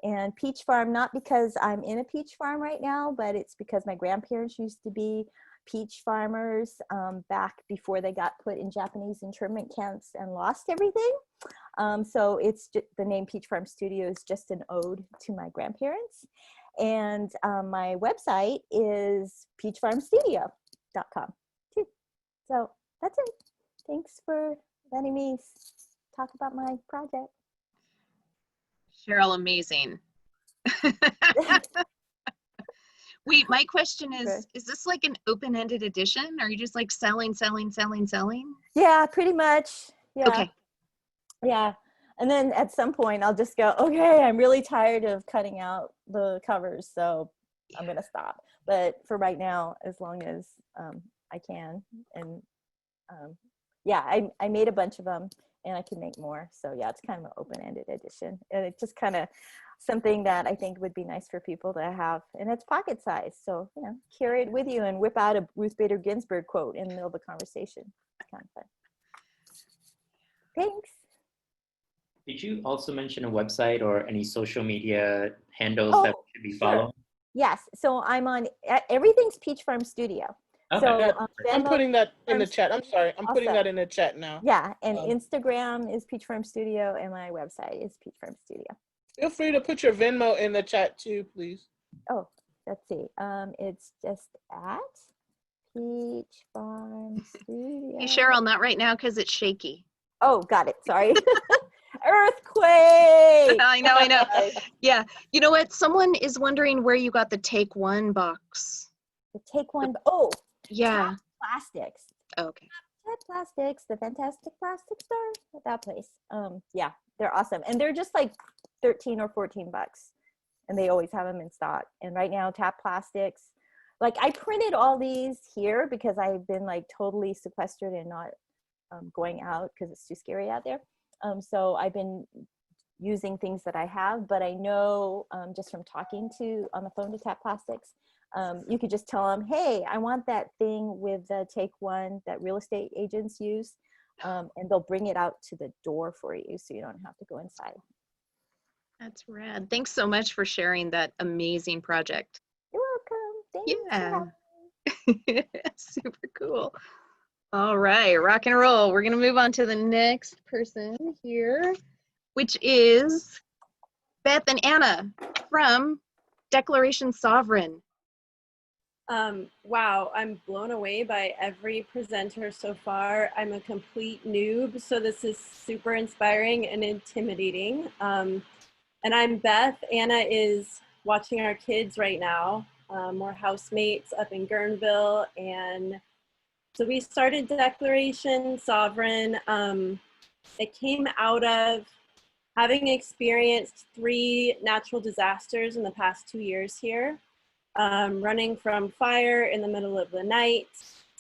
and Peach Farm, not because I'm in a peach farm right now, but it's because my grandparents used to be peach farmers back before they got put in Japanese internment camps and lost everything. So it's just, the name Peach Farm Studio is just an ode to my grandparents. And my website is peachfarmstudio.com too. So that's it. Thanks for letting me talk about my project. Cheryl, amazing. Wait, my question is this like an open-ended edition? Or are you just like selling? Yeah, pretty much. Yeah. Okay. Yeah. And then at some point I'll just go, okay, I'm really tired of cutting out the covers, so I'm going to stop. But for right now, as long as I can. And yeah, I made a bunch of them and I can make more. So yeah, it's kind of an open-ended edition. And it's just kind of something that I think would be nice for people to have. And it's pocket size. So, you know, carry it with you and whip out a Ruth Bader Ginsburg quote in the middle of the conversation. It's kind of fun. Thanks. Did you also mention a website or any social media handles that we should be following? Yes. So I'm on, everything's Peach Farm Studio. Okay. So I'm putting that in the chat. I'm sorry. I'm also putting that in the chat now. Yeah. And Instagram is Peach Farm Studio and my website is Peach Farm Studio. Feel free to put your Venmo in the chat too, please. Oh, let's see. It's just at Peach Farm Studio. Hey, Cheryl, not right now because it's shaky. Oh, got it. Sorry. Earthquake. I know. Yeah. You know what? Someone is wondering where you got the Take One box. The Take One. Oh, yeah. Plastics. Okay. Tap Plastics, the fantastic plastic store, that place. Yeah, they're awesome. And they're just like 13 or 14 bucks. And they always have them in stock. And right now, Tap Plastics, like I printed all these here because I've been like totally sequestered and not going out because it's too scary out there. So I've been using things that I have, but I know just from talking to on the phone to Tap Plastics, you could just tell them, hey, I want that thing with the Take One that real estate agents use, and they'll bring it out to the door for you so you don't have to go inside. That's rad. Thanks so much for sharing that amazing project. You're welcome. Thanks. Yeah. Super cool. All right, rock and roll. We're going to move on to the next person here, which is Beth and Anna from Declaration Sovereign. Wow, I'm blown away by every presenter so far. I'm a complete noob, so this is super inspiring and intimidating. And I'm Beth. Anna is watching our kids right now. We're housemates up in Guerneville, and so we started Declaration Sovereign. It came out of having experienced 3 natural disasters in the past 2 years here. Running from fire in the middle of the night,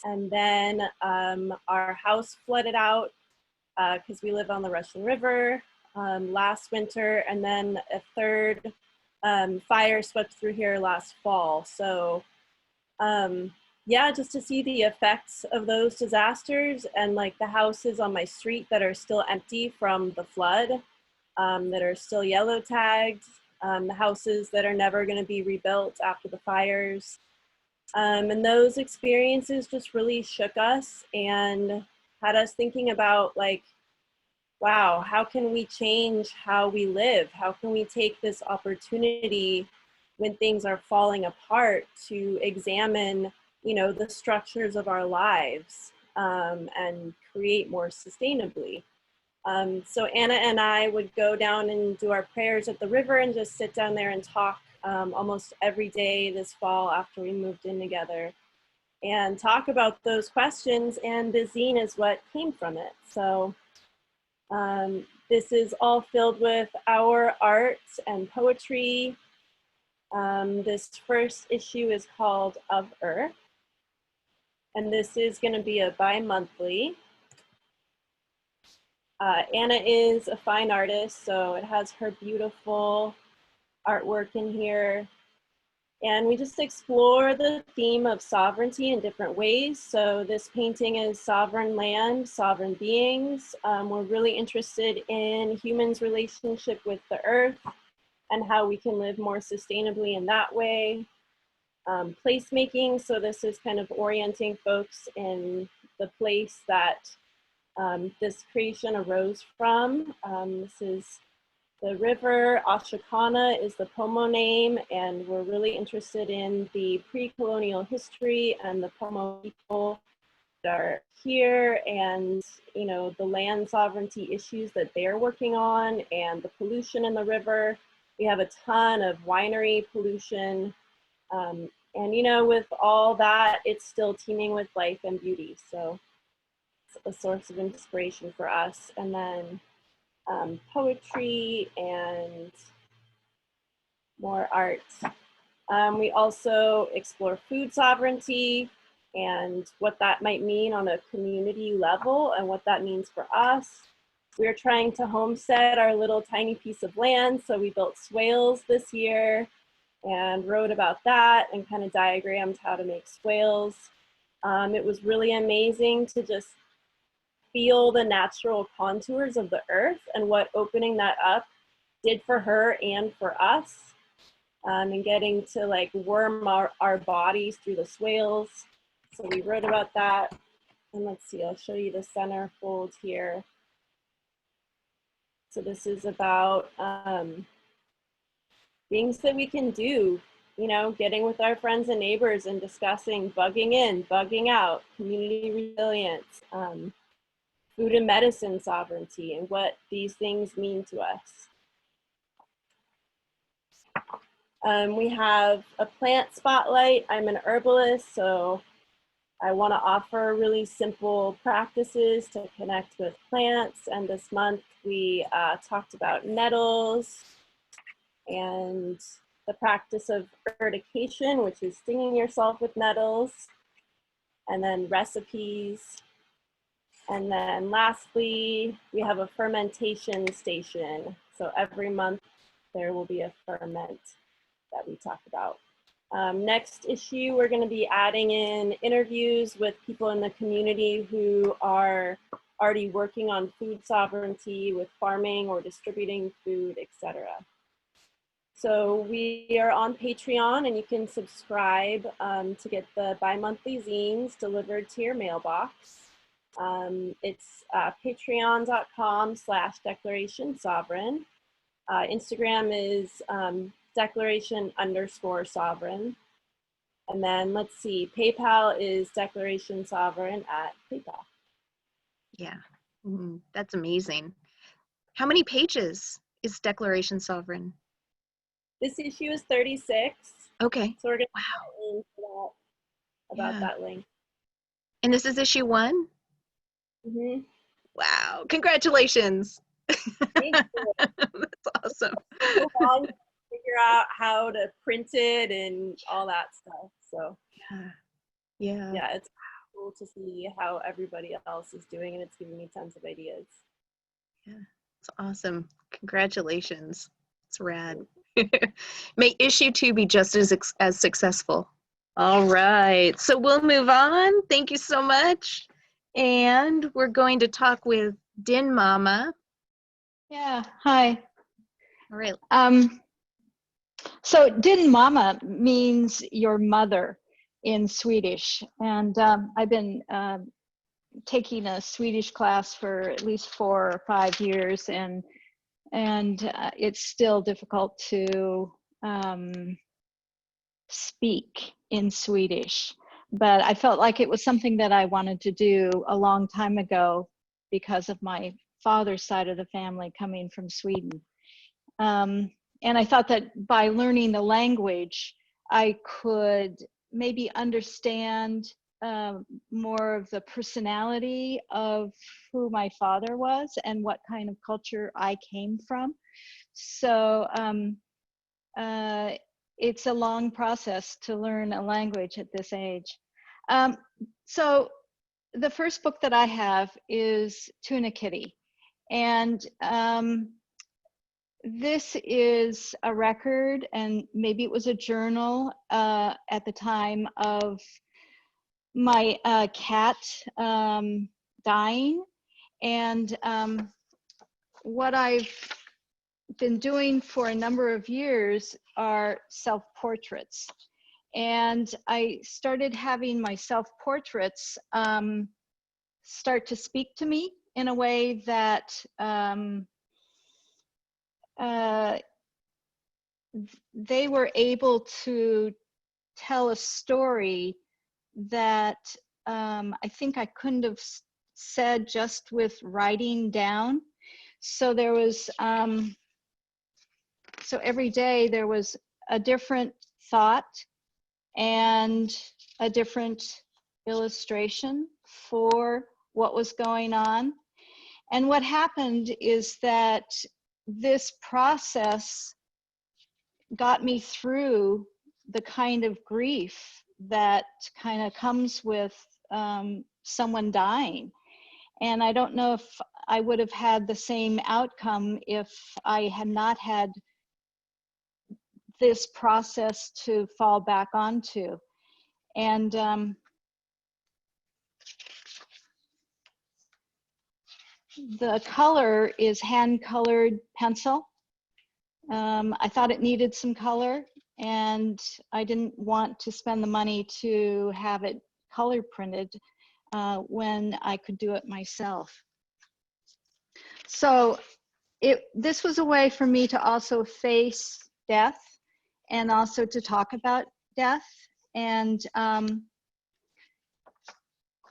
and then our house flooded out because we live on the Russian River last winter, and then a 3rd fire swept through here last fall. So yeah, just to see the effects of those disasters, and like the houses on my street that are still empty from the flood, that are still yellow tagged, the houses that are never going to be rebuilt after the fires. And those experiences just really shook us and had us thinking about like, wow, how can we change how we live? How can we take this opportunity when things are falling apart to examine, you know, the structures of our lives and create more sustainably? So Anna and I would go down and do our prayers at the river and just sit down there and talk almost every day this fall after we moved in together, and talk about those questions, and the zine is what came from it. So this is all filled with our art and poetry. This first issue is called Of Earth, and this is going to be a bi-monthly. Anna is a fine artist, so it has her beautiful artwork in here. And we just explore the theme of sovereignty in different ways. So this painting is sovereign land, sovereign beings. We're really interested in humans' relationship with the earth and how we can live more sustainably in that way. Placemaking, so this is kind of orienting folks in the place that this creation arose from. This is the river. Ashokana is the Pomo name, and we're really interested in the pre-colonial history and the Pomo people that are here, and you know, the land sovereignty issues that they're working on, and the pollution in the river. We have a ton of winery pollution, and you know, with all that, it's still teeming with life and beauty. So a source of inspiration for us. And then poetry and more art. We also explore food sovereignty and what that might mean on a community level and what that means for us. We're trying to homestead our little tiny piece of land, so we built swales this year and wrote about that and kind of diagrammed how to make swales. It was really amazing to just feel the natural contours of the earth and what opening that up did for her and for us, and getting to like worm our bodies through the swales. So we wrote about that. And let's see, I'll show you the center fold here. So this is about things that we can do, you know, getting with our friends and neighbors and discussing bugging in, bugging out, community resilience, food and medicine sovereignty, and what these things mean to us. We have a plant spotlight. I'm an herbalist, so I want to offer really simple practices to connect with plants. And this month we talked about nettles and the practice of urtication, which is stinging yourself with nettles, and then recipes. And then lastly, we have a fermentation station. So every month there will be a ferment that we talk about. Next issue, we're going to be adding in interviews with people in the community who are already working on food sovereignty with farming or distributing food, etc. So we are on Patreon, and you can subscribe to get the bi-monthly zines delivered to your mailbox. It's patreon.com/declarationsovereign. Instagram is declaration_sovereign. And then let's see, PayPal is declarationsovereign@PayPal. Yeah, that's amazing. How many pages is Declaration Sovereign? This issue is 36. Okay. So we're going to talk about that link. And this is issue 1? Mm-hmm. Wow, congratulations. Thank you. That's awesome. So long to figure out how to print it and all that stuff. So yeah, it's cool to see how everybody else is doing, and it's giving me tons of ideas. Yeah, it's awesome. Congratulations. It's rad. May issue 2 be just as successful. All right, so we'll move on. Thank you so much. And we're going to talk with Din Mama. Yeah, hi. All right. So Din Mama means your mother in Swedish. And I've been taking a Swedish class for at least 4 or 5 years, and it's still difficult to speak in Swedish. But I felt like it was something that I wanted to do a long time ago because of my father's side of the family coming from Sweden. And I thought that by learning the language, I could maybe understand more of the personality of who my father was and what kind of culture I came from. So it's a long process to learn a language at this age. So the first book that I have is Tuna Kitty. And this is a record, and maybe it was a journal at the time of my cat dying. And what I've been doing for a number of years are self-portraits. And I started having my self-portraits start to speak to me in a way that they were able to tell a story that I think I couldn't have said just with writing down. So there was, so every day there was a different thought and a different illustration for what was going on. And what happened is that this process got me through the kind of grief that kind of comes with someone dying. And I don't know if I would have had the same outcome if I had not had this process to fall back onto. And the color is hand-colored pencil. I thought it needed some color, and I didn't want to spend the money to have it color printed when I could do it myself. So this was a way for me to also face death and also to talk about death. And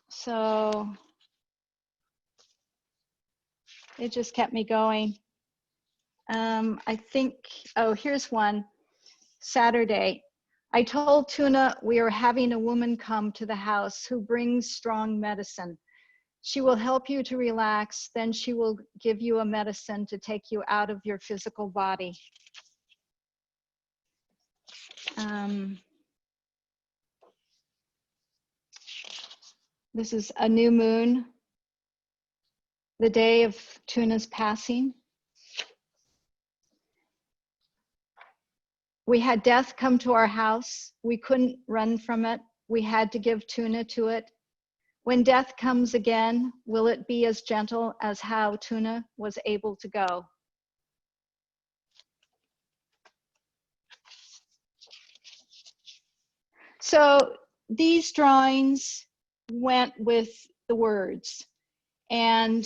so it just kept me going. I think, oh, here's one. Saturday, I told Tuna we are having a woman come to the house who brings strong medicine. She will help you to relax, then she will give you a medicine to take you out of your physical body. This is a new moon, the day of Tuna's passing. We had death come to our house. We couldn't run from it. We had to give Tuna to it. When death comes again, will it be as gentle as how Tuna was able to go? So these drawings went with the words, and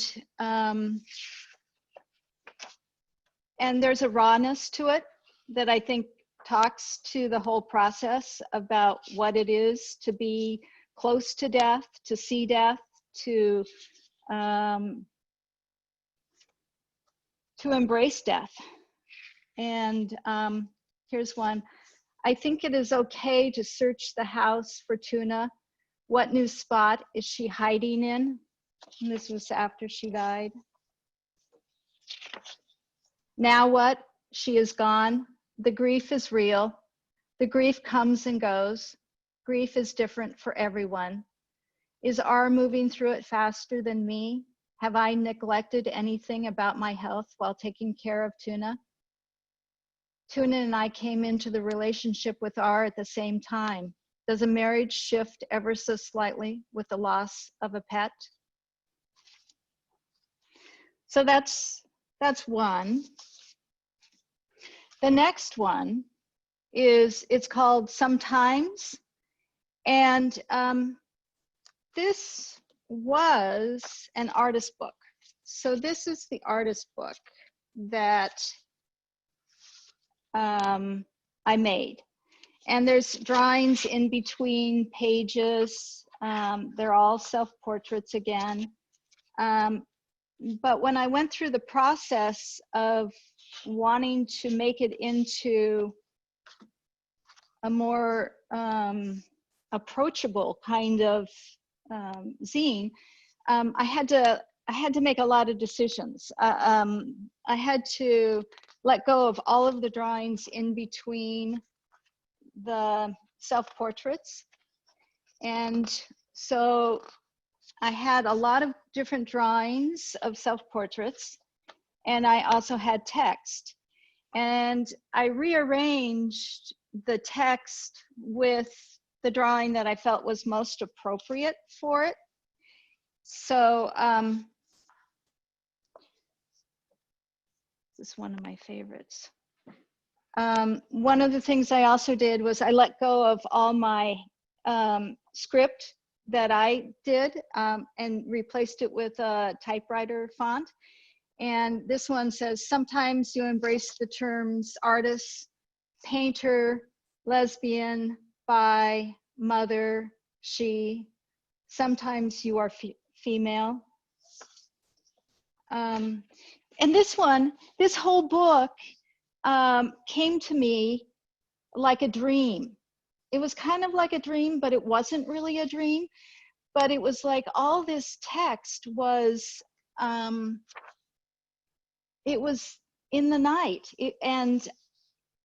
there's a rawness to it that I think talks to the whole process about what it is to be close to death, to see death, to embrace death. And here's one. I think it is okay to search the house for Tuna. What new spot is she hiding in? And this was after she died. Now what? She is gone. The grief is real. The grief comes and goes. Grief is different for everyone. Is R moving through it faster than me? Have I neglected anything about my health while taking care of Tuna? Tuna and I came into the relationship with R at the same time. Does a marriage shift ever so slightly with the loss of a pet? So that's one. The next one is, it's called Sometimes. And this was an artist book. So this is the artist book that I made. And there's drawings in between pages. They're all self-portraits again. But when I went through the process of wanting to make it into a more approachable kind of zine, I had to make a lot of decisions. I had to let go of all of the drawings in between the self-portraits. And so I had a lot of different drawings of self-portraits, and I also had text. And I rearranged the text with the drawing that I felt was most appropriate for it. So this is one of my favorites. One of the things I also did was I let go of all my script that I did and replaced it with a typewriter font. And this one says, sometimes you embrace the terms artist, painter, lesbian, bi, mother, she. Sometimes you are female. And this one, this whole book came to me like a dream. It was kind of like a dream, but it wasn't really a dream. But it was like all this text was, it was in the night, and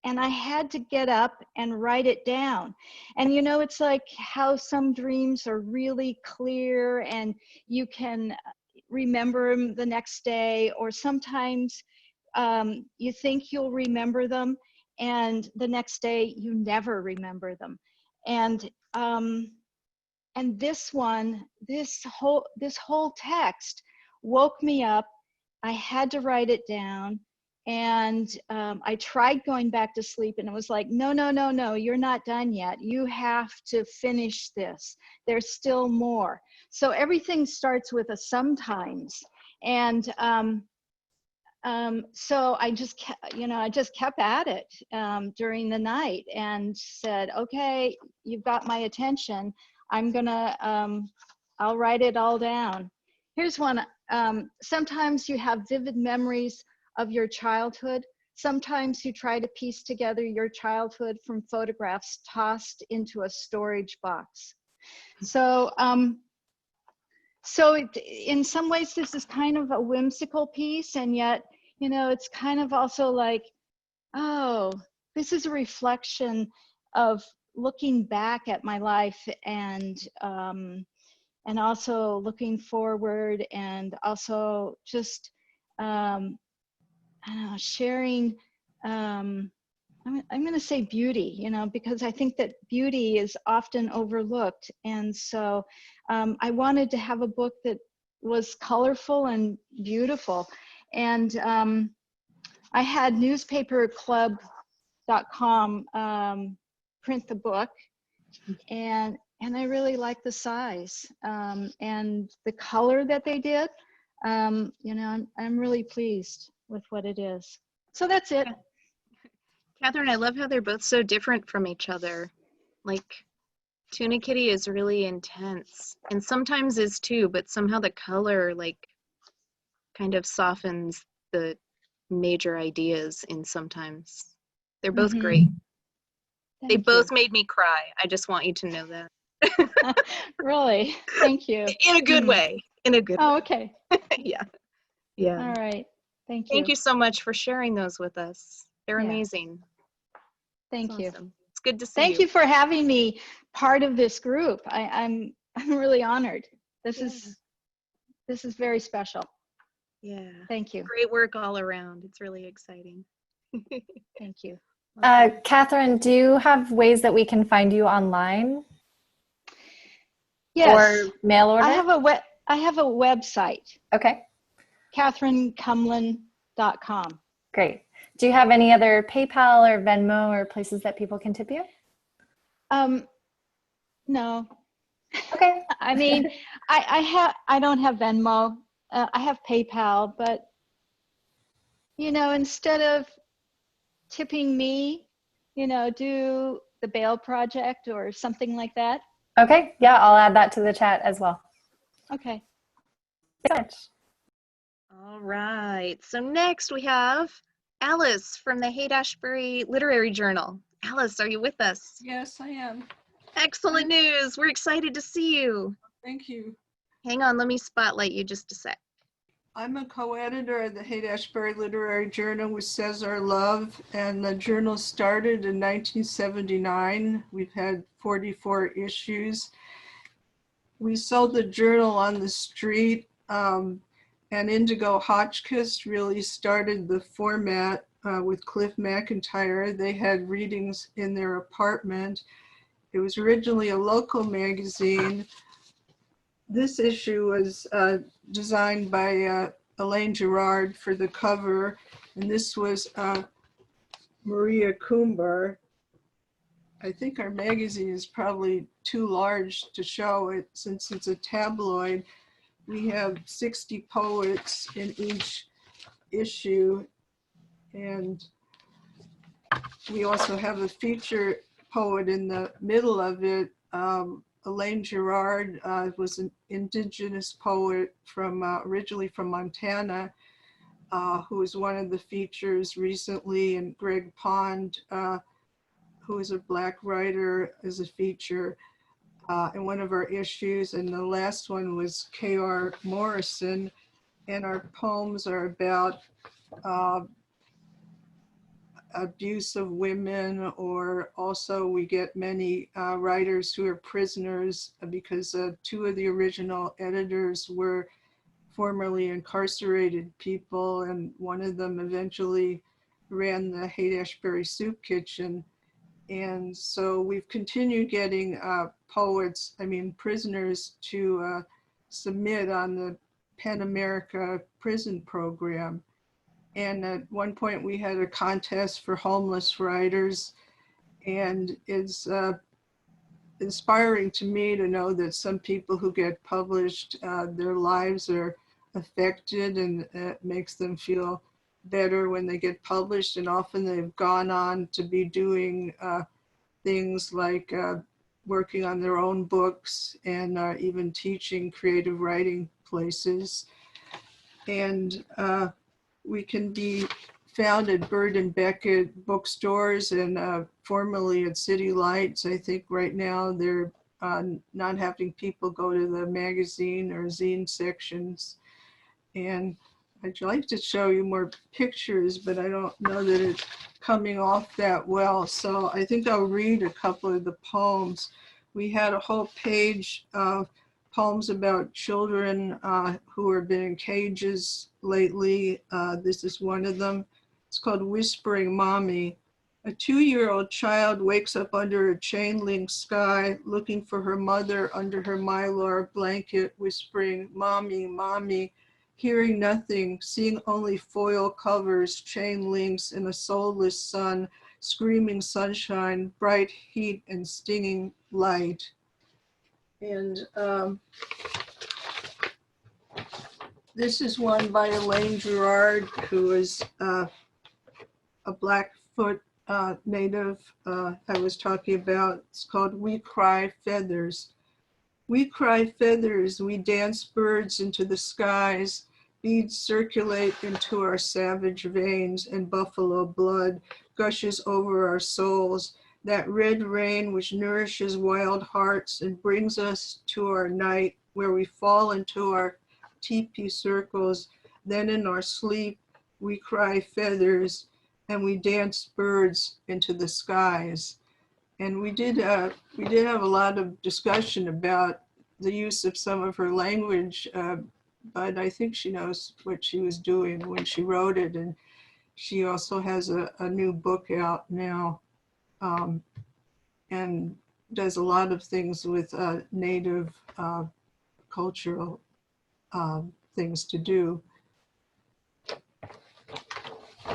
I had to get up and write it down. And you know, it's like how some dreams are really clear and you can remember them the next day, or sometimes you think you'll remember them and the next day you never remember them. And this one, this whole text woke me up. I had to write it down, and I tried going back to sleep, and it was like, no, no, no, no, you're not done yet. You have to finish this. There's still more. So everything starts with a sometimes. And so I just kept, I just kept at it during the night and said, okay, you've got my attention. I'm gonna, I'll write it all down. Here's one. Sometimes you have vivid memories of your childhood. sometimes you try to piece together your childhood from photographs tossed into a storage box. So, in some ways, this is kind of a whimsical piece, and yet, you know, it's kind of also like, oh, this is a reflection of looking back at my life, and also looking forward, and also just I don't know, sharing. I'm going to say beauty, you know, because I think that beauty is often overlooked, and so I wanted to have a book that was colorful and beautiful, and I had newspaperclub.com print the book, and I really like the size and the color that they did. You know, I'm really pleased with what it is. So that's it. Catherine, I love how they're both so different from each other. Like, Tuna Kitty is really intense, and sometimes is too, but somehow the color, like, kind of softens the major ideas in sometimes. They're both great. They both made me cry. I just want you to know that. Really? Thank you. In a good way. In a good way. Oh, okay. Yeah. Yeah. All right. Thank you. Thank you so much for sharing those with us. They're amazing. Thank you. Awesome. It's good to see Thank you for having me part of this group. I'm really honored. This is very special. Yeah. Thank you. Great work all around. It's really exciting. Thank you. Catherine, do you have ways that we can find you online? Yes. Or mail order? I have a website. Okay. CatherineCumlin.com. Great. Do you have any other PayPal or Venmo or places that people can tip you? No. Okay. I mean, I don't have Venmo. I have PayPal, but you know, instead of tipping me, you know, do the Bail Project or something like that. Okay. Yeah, I'll add that to the chat as well. Okay. Thanks so much. All right. So next we have Alice from the Haight-Ashbury Literary Journal. Alice, are you with us? Yes, I am. Excellent news. We're excited to see you. Thank you. Hang on, let me spotlight you just a sec. I'm a co-editor of the Haight-Ashbury Literary Journal with Cesar Love, and the journal started in 1979. We've had 44 issues. We sold the journal on the street, and Indigo Hotchkiss really started the format with Cliff McIntyre. They had readings in their apartment. It was originally a local magazine. This issue was designed by Elaine Gerard for the cover, and this was Maria Kumbar. I think our magazine is probably too large to show it since it's a tabloid. We have 60 poets in each issue, and we also have a feature poet in the middle of it. Elaine Gerard was an indigenous poet from originally from Montana, who was one of the features recently, and Greg Pond, who is a Black writer, is a feature in one of our issues. And the last one was K.R. Morrison, and our poems are about abuse of women, or also we get many writers who are prisoners because two of the original editors were formerly incarcerated people, and one of them eventually ran the Haight-Ashbury Soup Kitchen. And so we've continued getting prisoners to submit on the PEN America prison program. And at one point we had a contest for homeless writers, and it's inspiring to me to know that some people who get published, their lives are affected, and it makes them feel better when they get published. And often they've gone on to be doing things like working on their own books, and even teaching creative writing places. And we can be found at Bird and Beckett bookstores and formerly at City Lights. I think right now they're not having people go to the magazine or zine sections. And I'd like to show you more pictures, but I don't know that it's coming off that well. So I think I'll read a couple of the poems. We had a whole page of poems about children who have been in cages lately. This is one of them. It's called Whispering Mommy. A 2-year-old child wakes up under a chain link sky, looking for her mother under her mylar blanket, whispering, "Mommy, mommy," hearing nothing, seeing only foil covers, chain links, and a soulless sun, screaming sunshine, bright heat, and stinging light. And this is one by Elaine Gerard, who is a Blackfoot native I was talking about. It's called We Cry Feathers. We cry feathers, we dance birds into the skies. Beads circulate into our savage veins, and buffalo blood gushes over our souls. That red rain which nourishes wild hearts and brings us to our night, where we fall into our teepee circles. Then in our sleep, we cry feathers, and we dance birds into the skies. And we did have a lot of discussion about the use of some of her language, but I think she knows what she was doing when she wrote it. And she also has a new book out now, and does a lot of things with Native cultural things to do.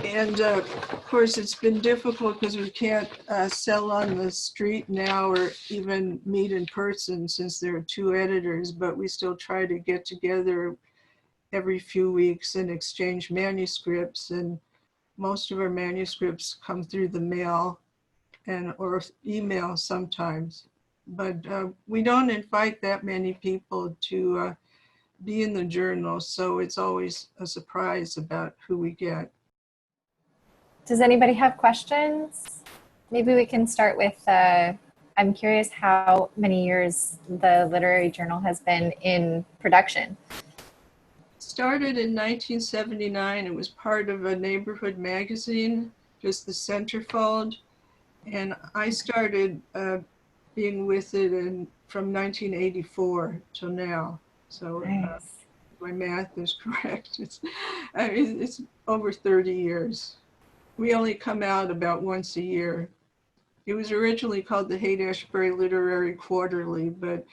And of course, it's been difficult because we can't sell on the street now or even meet in person since there are 2 editors, but we still try to get together every few weeks and exchange manuscripts. And most of our manuscripts come through the mail or email sometimes. But we don't invite that many people to be in the journal, so it's always a surprise about who we get. Does anybody have questions? Maybe we can start with, I'm curious how many years the literary journal has been in production. Started in 1979. It was part of a neighborhood magazine, just the centerfold. And I started being with it from 1984 till now. So nice. My math is correct. It's over 30 years. We only come out about once a year. It was originally called the Haight-Ashbury Literary Quarterly, but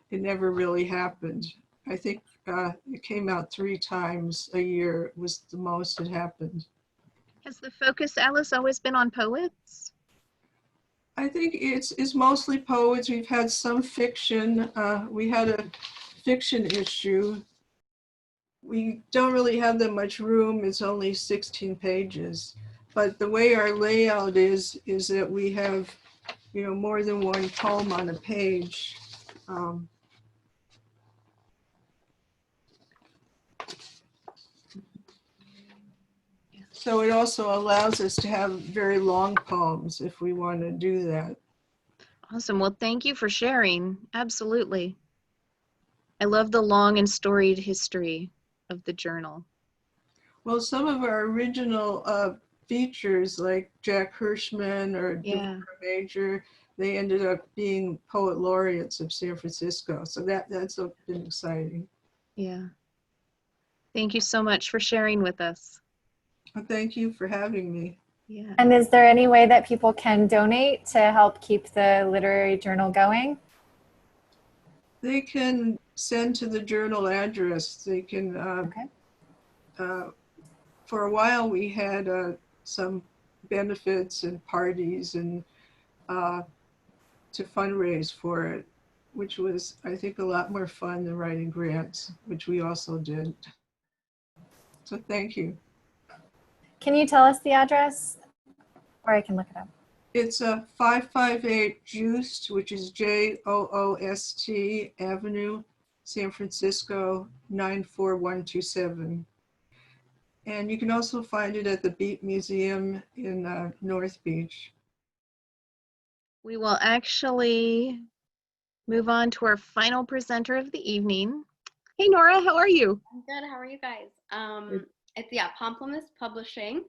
it never really happened. I think it came out 3 times a year. It was the most it happened. Has the focus, Alice, always been on poets? I think it's mostly poets. We've had some fiction. We had a fiction issue. We don't really have that much room. It's only 16 pages. But the way our layout is that we have, more than one poem on a page. So it also allows us to have very long poems if we want to do that. Awesome. Well, thank you for sharing. Absolutely. I love the long and storied history of the journal. Well, some of our original features like Jack Hirschman or Deborah Major, they ended up being poet laureates of San Francisco. So that's been exciting. Yeah. Thank you so much for sharing with us. Well, thank you for having me. Yeah. And is there any way that people can donate to help keep the literary journal going? They can send to the journal address. They can, for a while we had some benefits and parties and to fundraise for it, which was, I think, a lot more fun than writing grants, which we also did. So thank you. Can you tell us the address? Or I can look it up. It's 558 Joost, which is Joost Avenue, San Francisco, 94127. And you can also find it at the Beat Museum in North Beach. We will actually move on to our final presenter of the evening. Hey, Nora, how are you? I'm good. How are you guys? Pomplamoose Publishing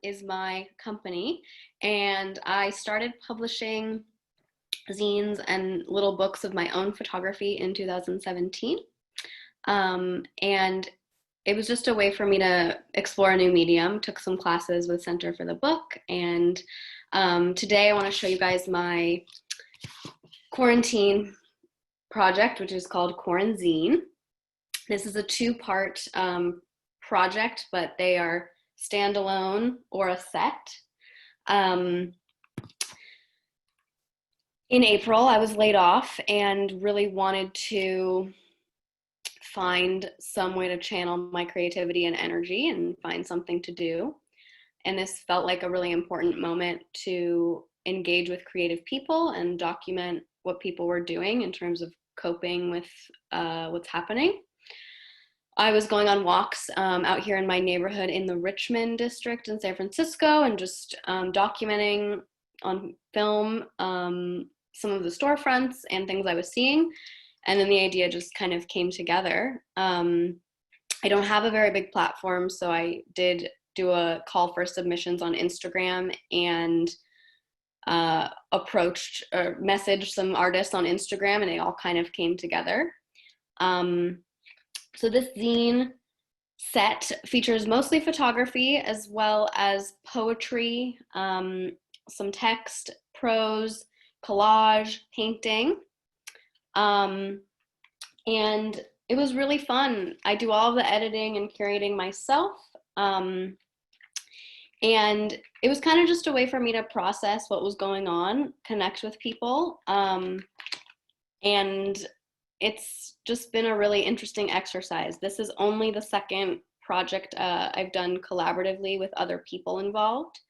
is my company, and I started publishing zines and little books of my own photography in 2017. And it was just a way for me to explore a new medium. Took some classes with Center for the Book, and today I want to show you guys my quarantine project, which is called QuaranZine. This is a two-part project, but they are standalone or a set. In April, I was laid off and really wanted to find some way to channel my creativity and energy and find something to do. And this felt like a really important moment to engage with creative people and document what people were doing in terms of coping with what's happening. I was going on walks out here in my neighborhood in the Richmond district in San Francisco and just documenting on film some of the storefronts and things I was seeing. And then the idea just kind of came together. I don't have a very big platform, so I did do a call for submissions on Instagram and approached or messaged some artists on Instagram, and they all kind of came together. So this zine set features mostly photography as well as poetry, some text, prose, collage, painting. And it was really fun. I do all of the editing and curating myself. And it was kind of just a way for me to process what was going on, connect with people. And it's just been a really interesting exercise. This is only the second project I've done collaboratively with other people involved.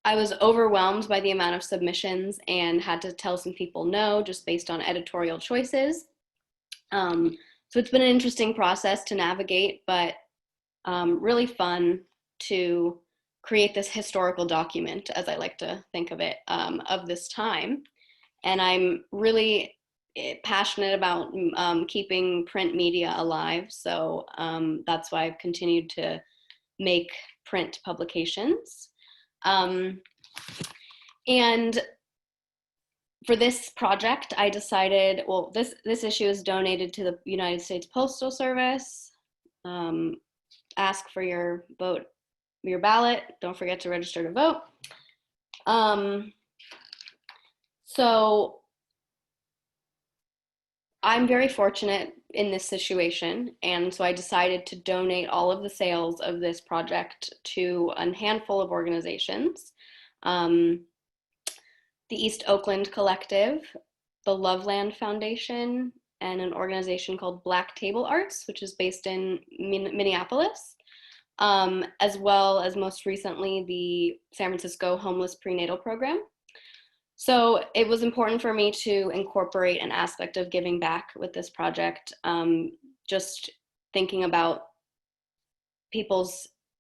I was overwhelmed by the amount of submissions and had to tell some people no, just based on editorial choices. So it's been an interesting process to navigate, but really fun to create this historical document, as I like to think of it, of this time. And I'm really passionate about keeping print media alive. So that's why I've continued to make print publications. And for this project, I decided, well, this issue is donated to the United States Postal Service. Ask for your vote, your ballot. Don't forget to register to vote. So I'm very fortunate in this situation, and so I decided to donate all of the sales of this project to a handful of organizations. The East Oakland Collective, the Loveland Foundation, and an organization called Black Table Arts, which is based in Minneapolis, as well as most recently the San Francisco Homeless Prenatal Program. So it was important for me to incorporate an aspect of giving back with this project, just thinking about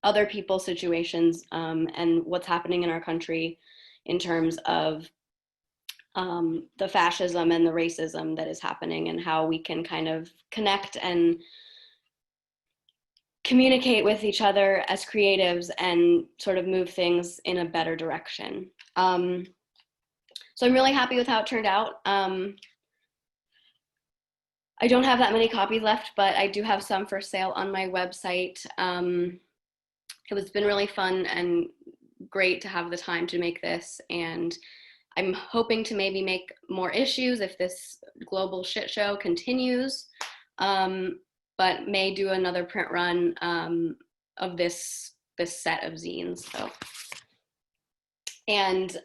other people's situations and what's happening in our country in terms of the fascism and the racism that is happening, and how we can kind of connect and communicate with each other as creatives and sort of move things in a better direction. So I'm really happy with how it turned out. I don't have that many copies left, but I do have some for sale on my website. It's been really fun and great to have the time to make this, and I'm hoping to maybe make more issues if this global shit show continues, but may do another print run of this set of zines. So, and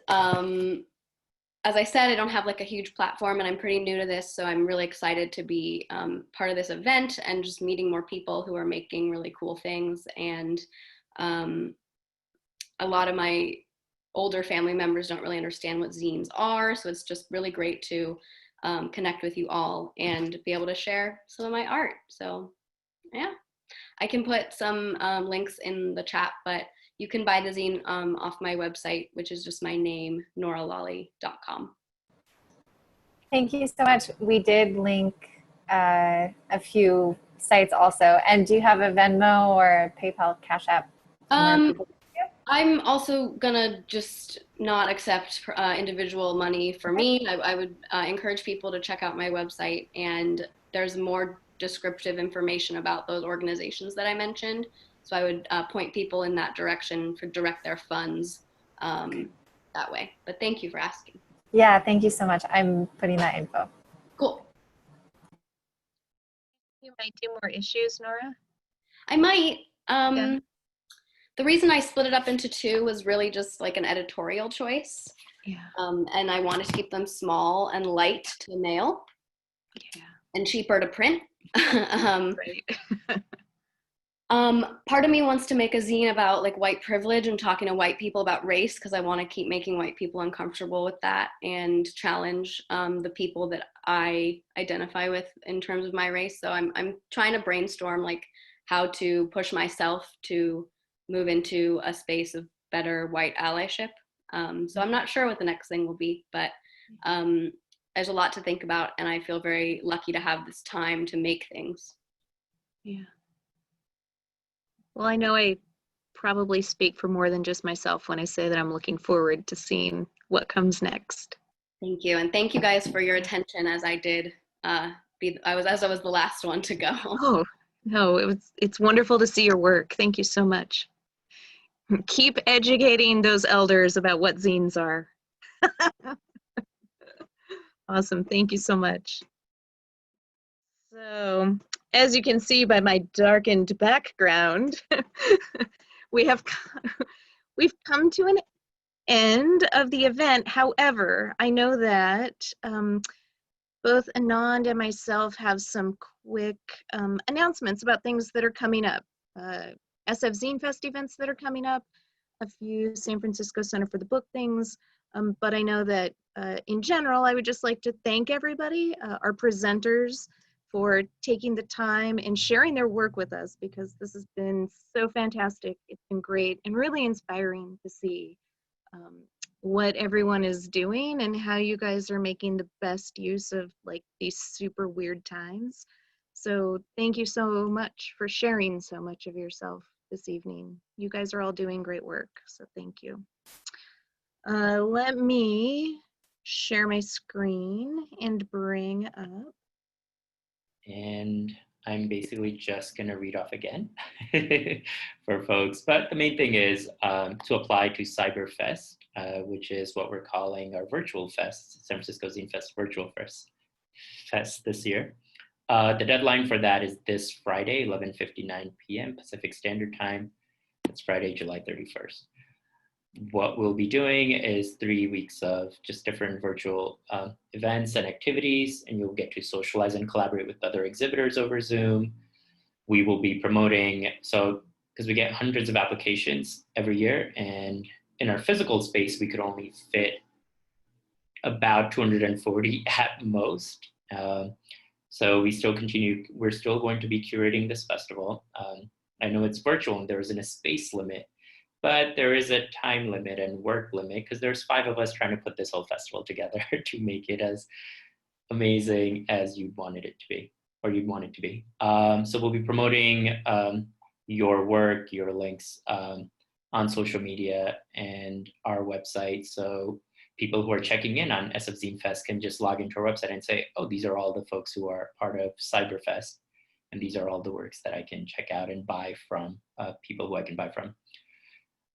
as I said, I don't have like a huge platform, and I'm pretty new to this, so I'm really excited to be part of this event and just meeting more people who are making really cool things. And a lot of my older family members don't really understand what zines are, so it's just really great to connect with you all and be able to share some of my art. So yeah, I can put some links in the chat, but you can buy the zine off my website, which is just my name, noralolly.com. Thank you so much. We did link a few sites also. And do you have a Venmo or a PayPal Cash App? I'm also gonna just not accept individual money for me. I would encourage people to check out my website, and there's more descriptive information about those organizations that I mentioned. So I would point people in that direction for direct their funds that way. But thank you for asking. Yeah, thank you so much. I'm putting that info. Cool. You might do more issues, Nora? I might. Yeah. The reason I split it up into two was really just like an editorial choice. Yeah. And I wanted to keep them small and light to mail. Yeah. And cheaper to print. Right. Part of me wants to make a zine about like white privilege and talking to white people about race, because I want to keep making white people uncomfortable with that and challenge the people that I identify with in terms of my race. So I'm trying to brainstorm like how to push myself to move into a space of better white allyship. So I'm not sure what the next thing will be, but there's a lot to think about, and I feel very lucky to have this time to make things. Yeah. Well, I know I probably speak for more than just myself when I say that I'm looking forward to seeing what comes next. Thank you, and thank you guys for your attention as I did. I was the last one to go. Oh no, it's wonderful to see your work. Thank you so much. Keep educating those elders about what zines are. Awesome. Thank you so much. So, as you can see by my darkened background, we've come to an end of the event. However, I know that both Anand and myself have some quick announcements about things that are coming up. Zine Fest events that are coming up, a few San Francisco Center for the Book things, but I know that in general, I would just like to thank everybody, our presenters, for taking the time and sharing their work with us, because this has been so fantastic. It's been great and really inspiring to see what everyone is doing and how you guys are making the best use of like these super weird times. So thank you so much for sharing so much of yourself this evening. You guys are all doing great work, so thank you. Let me share my screen and bring up. And I'm basically just going to read off again for folks. But the main thing is to apply to CyberFest, which is what we're calling our virtual fest, San Francisco Zine Fest Virtual Fest this year. The deadline for that is this Friday, 11:59 p.m. Pacific Standard Time. It's Friday, July 31st. What we'll be doing is 3 weeks of just different virtual events and activities, and you'll get to socialize and collaborate with other exhibitors over Zoom. We will be promoting, so because we get hundreds of applications every year, and in our physical space, we could only fit about 240 at most. So we're still going to be curating this festival. I know it's virtual and there isn't a space limit, but there is a time limit and work limit, because there's 5 of us trying to put this whole festival together to make it as amazing as you'd want it to be, or you'd want it to be. So we'll be promoting your work, your links on social media and our website. So people who are checking in on SFZF Fest can just log into our website and say, oh, these are all the folks who are part of CyberFest, and these are all the works that I can check out and buy from, people who I can buy from.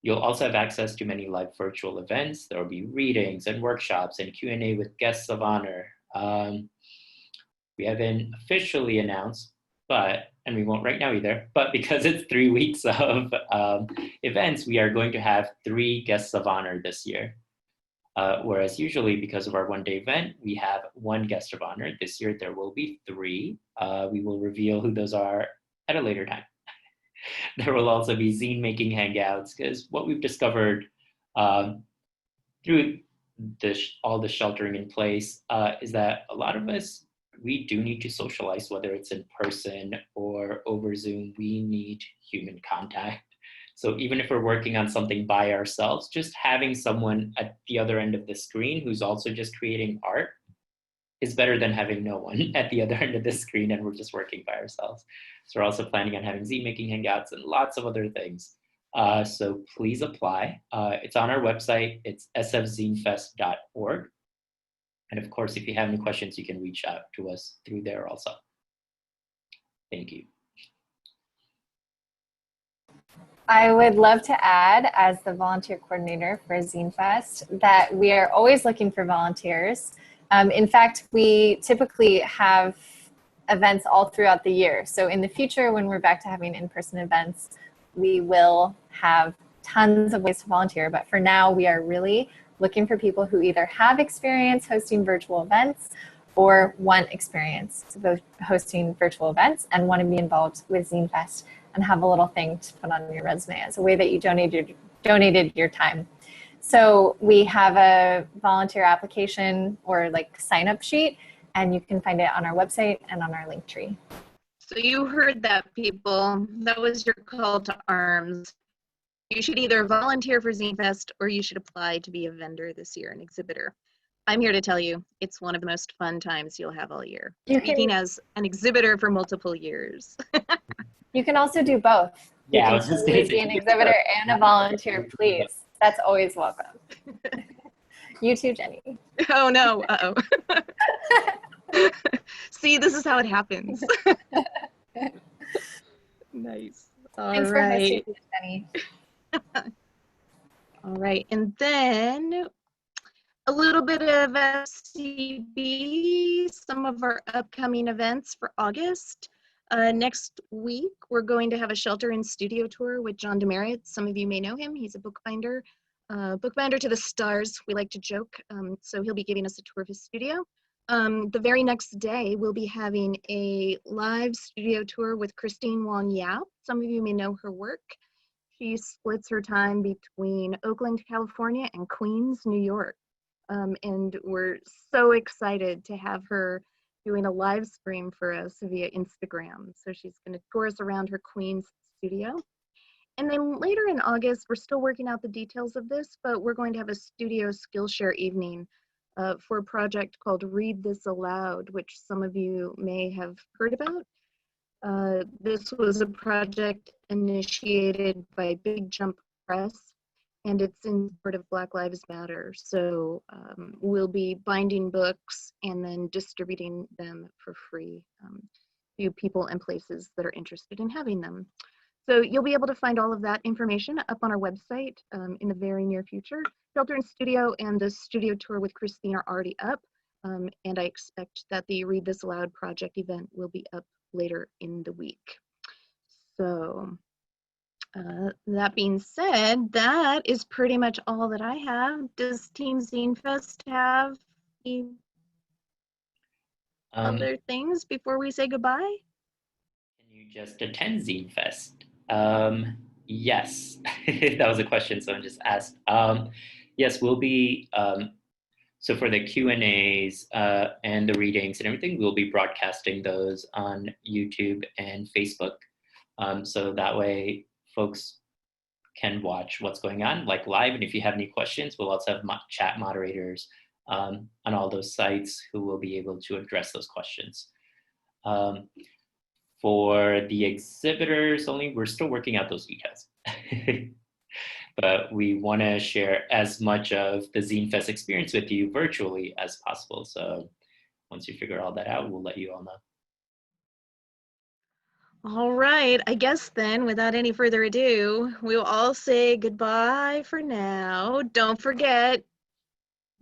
You'll also have access to many live virtual events. There will be readings and workshops and Q&A with guests of honor. We haven't officially announced, and we won't right now either, but because it's 3 weeks of events, we are going to have 3 guests of honor this year. Whereas usually, because of our one-day event, we have 1 guest of honor. This year, there will be 3. We will reveal who those are at a later time. There will also be zine making hangouts, because what we've discovered through all the sheltering in place, is that a lot of us, we do need to socialize, whether it's in person or over Zoom. We need human contact. So even if we're working on something by ourselves, just having someone at the other end of the screen who's also just creating art is better than having no one at the other end of the screen and we're just working by ourselves. So we're also planning on having zine making hangouts and lots of other things. So please apply. It's on our website. It's sfzinefest.org. And of course, if you have any questions, you can reach out to us through there also. Thank you. I would love to add, as the volunteer coordinator for Zine Fest, that we are always looking for volunteers. In fact, we typically have events all throughout the year. So in the future, when we're back to having in-person events, we will have tons of ways to volunteer. But for now, we are really looking for people who either have experience hosting virtual events or want experience hosting virtual events and want to be involved with Zine Fest and have a little thing to put on your resume as a way that you donated your time. So we have a volunteer application or like sign up sheet, and you can find it on our website and on our link tree. So you heard that, people. That was your call to arms. You should either volunteer for Zine Fest or you should apply to be a vendor this year, an exhibitor. I'm here to tell you, it's one of the most fun times you'll have all year. Speaking as an exhibitor for multiple years. You can also do both. Yeah, you can totally be an exhibitor and a volunteer, please. That's always welcome. You too, Jenny. Oh no, uh-oh. See, this is how it happens. Nice. Thanks for hosting, Jenny. All right, and then a little bit of SFCB, some of our upcoming events for August. Next week, we're going to have a shelter and studio tour with John Demerit. Some of you may know him. He's a bookbinder to the stars, we like to joke. So he'll be giving us a tour of his studio. The very next day, we'll be having a live studio tour with Christine Wong Yao. Some of you may know her work. She splits her time between Oakland, California and Queens, New York. And we're so excited to have her doing a live stream for us via Instagram. So she's going to tour us around her Queens studio. And then later in August, we're still working out the details of this, but we're going to have a studio Skillshare evening for a project called Read This Aloud, which some of you may have heard about. This was a project initiated by Big Jump Press, and it's in support of Black Lives Matter. So we'll be binding books and then distributing them for free to people and places that are interested in having them. So you'll be able to find all of that information up on our website in the very near future. Shelter and Studio and the studio tour with Christine are already up, and I expect that the Read This Aloud project event will be up later in the week. So that being said, that is pretty much all that I have. Does Team Zine Fest have any other things before we say goodbye? Can you just attend Zine Fest? Yes, that was a question someone just asked. Yes, we'll be, so for the Q&As and the readings and everything, we'll be broadcasting those on YouTube and Facebook. So that way folks can watch what's going on like live. And if you have any questions, we'll also have chat moderators on all those sites who will be able to address those questions. For the exhibitors only, we're still working out those details. But we want to share as much of the Zine Fest experience with you virtually as possible. So once you figure all that out, we'll let you all know. All right, I guess then, without any further ado, we'll all say goodbye for now. Don't forget,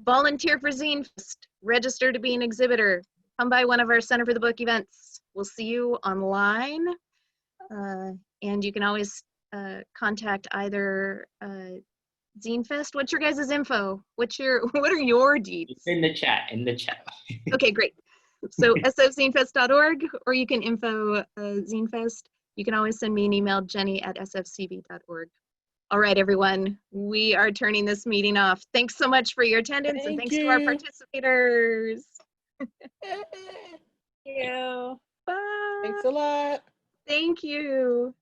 volunteer for Zine Fest, register to be an exhibitor, come by one of our Center for the Book events. We'll see you online, and you can always contact either Zine Fest. What's your guys' info? What are your deeds? It's in the chat, Okay, great. So sfzinefest.org, or you can info Zine Fest. You can always send me an email, Jennie@sfcb.org. All right, everyone, we are turning this meeting off. Thanks so much for your attendance and thanks to our participators. Thank you. Bye. Thanks a lot. Thank you.